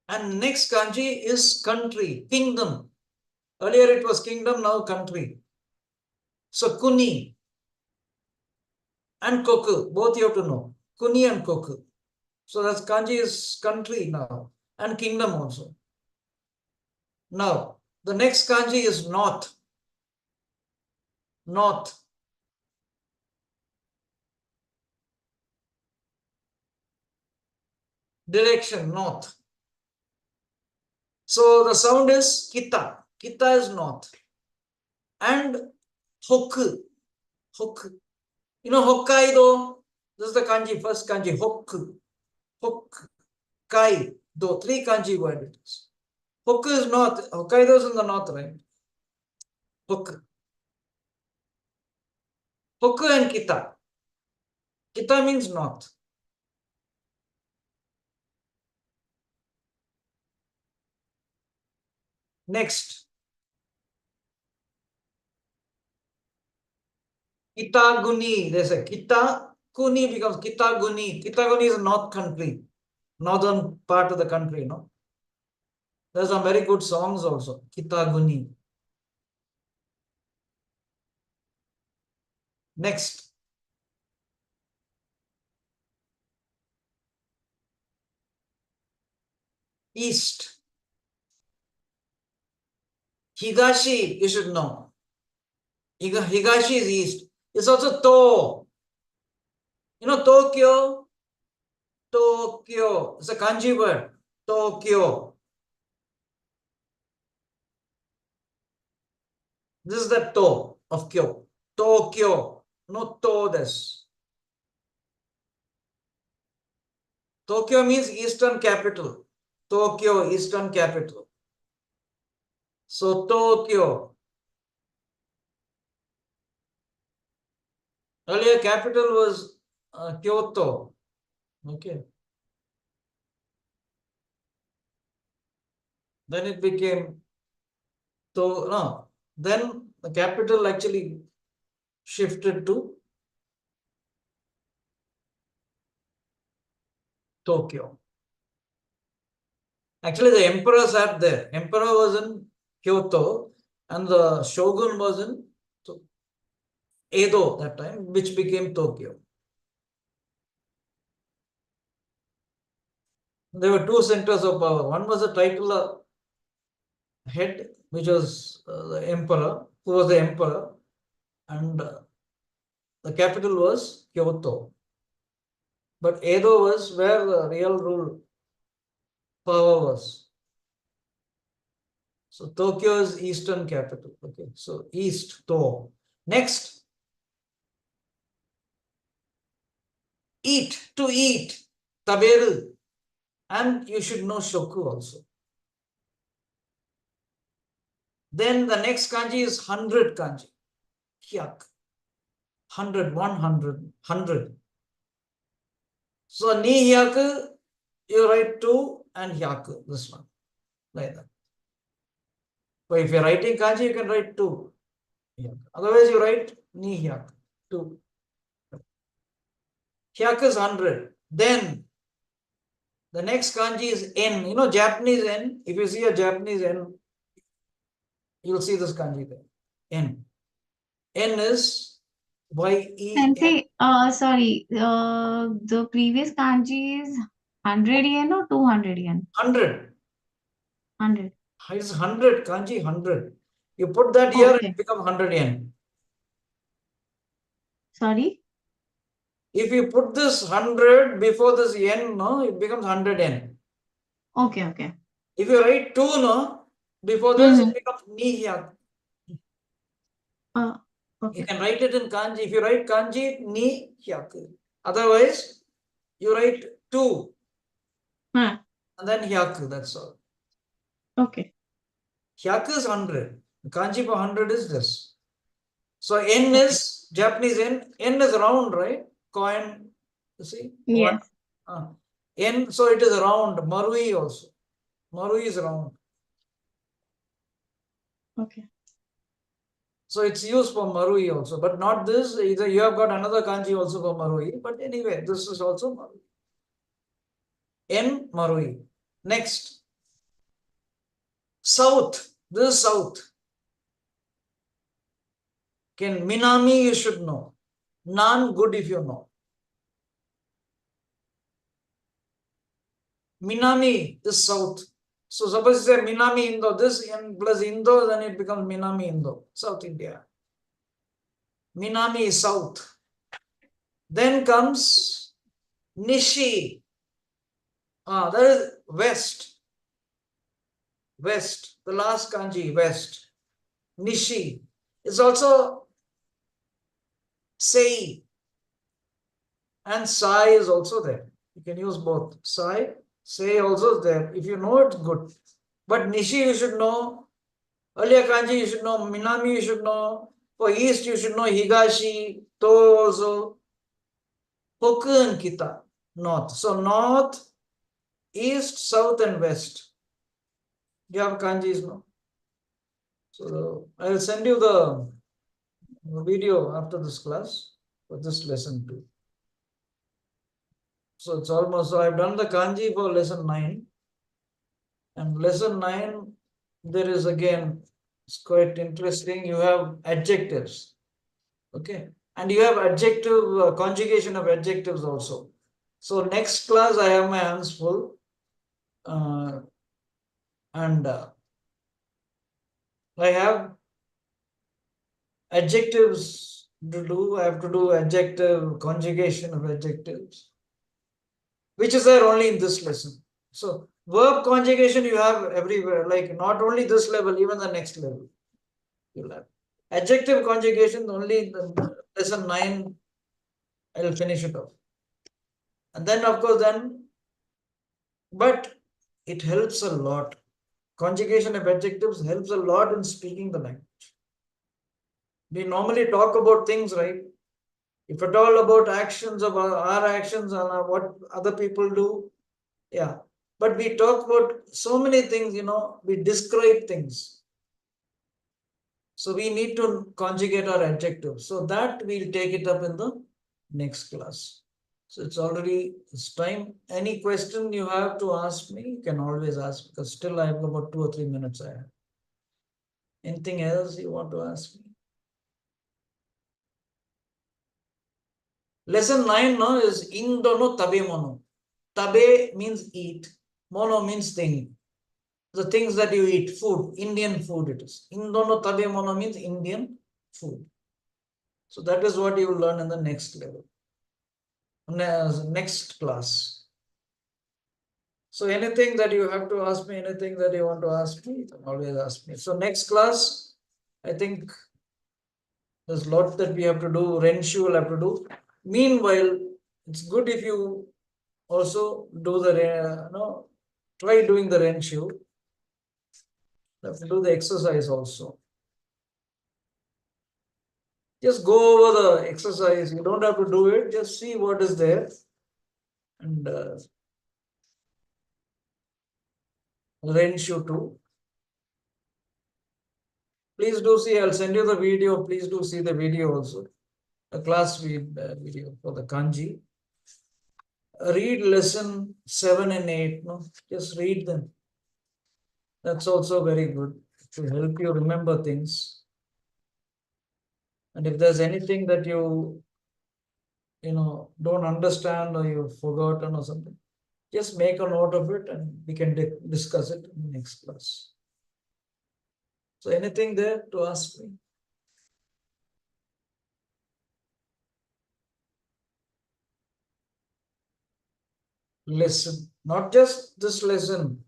And next kanji is country, kingdom. Earlier it was kingdom, now country. So kuni and koku, both you have to know. Kuni and koku. So that's kanji is country now and kingdom also. Now, the next kanji is north. North. Direction, north. So the sound is kita. Kita is north. And hoku. Hoku. Hokkaido. This is the kanji, first kanji, hoku. Hokkaido. Three kanji word it is. Hoku is north. Hokkaido is in the north, right? Hoku. Hoku and kita. Kita means north. Next. Kitaguni. They say Kitakuni becomes Kitaguni. Kitaguni is a north country. Northern part of the country, no? There's some very good songs also. Kitaguni. Next. East. Higashi, you should know. Higashi is east. It's also To. Tokyo. Tokyo. It's a kanji word. Tokyo. This is the To of Kyo. Tokyo. No To des. Tokyo means eastern capital. Tokyo, eastern capital. So Tokyo. Earlier capital was Kyoto. Okay. Then it became then the capital actually shifted to Tokyo. Actually, the emperor sat there. Emperor was in Kyoto and the shogun was in Edo that time, which became Tokyo. There were two centers of power. One was the titular head, which was the emperor, who was the emperor, and the capital was Kyoto. But Edo was where the real rule power was. So Tokyo is eastern capital. Okay, so east, To. Next, eat, to eat, taberu. And you should know shoku also. Then the next kanji is 100 kanji. Hyak. 100, 100, 100. So ni hyaku, you write 2 and hyaku, this one, like that. So if you're writing kanji, you can write 2. Hyaku. Otherwise, you write ni hyaku, 2. Hyaku is 100. Then the next kanji is N. You know Japanese N. If you see a Japanese N, you'll see this kanji there. N. N is Y-E-N. Sensei, sorry, the previous kanji is 100 yen or 200 yen? 100. 100. It's 100, kanji 100. You put that here, Okay. it becomes 100 yen. Sorry? If you put this 100 before this yen, no, it becomes 100 yen. Okay, okay. If you write 2, no, before this, Mhm. it becomes ni hyaku. You Okay. can write it in kanji. If you write kanji, ni hyaku. Otherwise, you write 2 Huh. and then hyaku, that's all. Okay. Hyaku is 100. Kanji for 100 is this. So N is Japanese N. N is round, right? Coin, you see? Yes. N, so it is round. Marui also. Marui is round. Okay. So it's used for Marui also, but not this. Either you have got another kanji also for Marui, but anyway, this is also Marui. N Marui. Next. South. This is South. Can Minami you should know. Nan good if you know. Minami is South. So suppose you say Minami Indo, this N plus Indo, then it becomes Minami Indo, South India. Minami is South. Then comes Nishi. That is West. West. The last kanji, West. Nishi. It's also Sei. And Sai is also there. You can use both. Sai, Sei also is there. If you know it, good. But Nishi you should know. Earlier kanji you should know. Minami you should know. For East you should know Higashi, To also. Hoku and Kita. North. So North, East, South and West. You have kanjis, no? So I will send you the video after this class for this lesson too. So it's almost, so I've done the kanji for lesson 9. And lesson 9, there is again, it's quite interesting. You have adjectives. Okay. And you have adjective, conjugation of adjectives also. So next class, I have my hands full. And I have adjectives to do. I have to do adjective, conjugation of adjectives, which is there only in this lesson. So verb conjugation you have everywhere, like not only this level, even the next level. You'll have adjective conjugation only in the lesson 9. I will finish it off. And then of course but it helps a lot. Conjugation of adjectives helps a lot in speaking the language. We normally talk about things, right? If at all about actions of our actions and what other people do, yeah. But we talk about so many things, we describe things. So we need to conjugate our adjectives. So that we'll take it up in the next class. So it's time. Any question you have to ask me, you can always ask, because still I have about 2 or 3 minutes I have. Anything else you want to ask me? Lesson 9 no, is Indono Tabe Mono. Tabe means eat. Mono means thing. The things that you eat, food, Indian food it is. Indono Tabe Mono means Indian food. So that is what you will learn in the next level. Next class. So anything that you have to ask me, anything that you want to ask me, you can always ask me. So next class, I think there's a lot that we have to do. Renshu will have to do. Meanwhile, it's good if you also do the try doing the Renshu. You have to do the exercise also. Just go over the exercise. You don't have to do it. Just see what is there. And Renshu too. Please do see. I'll send you the video. Please do see the video also. The class video for the kanji. Read lesson 7 and 8. No, just read them. That's also very good to help you remember things. And if there's anything that you don't understand or you've forgotten or something, just make a note of it and we can discuss it in the next class. So anything there to ask me? Lesson, not just this lesson.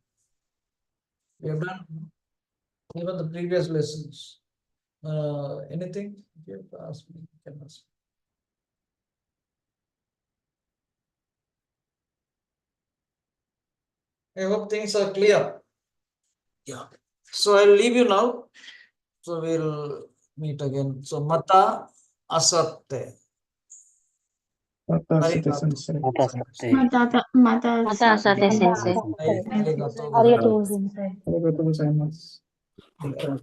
We have done even the previous lessons. Anything you have to ask me, you can ask. I hope things are clear. Yeah. So I'll leave you now. So we'll meet again. So Mata Asatte. Mata Sensei. Mata Sate. Mata Mata Asate Sensei. Arigato. Arigatou gozaimasu. Thank you.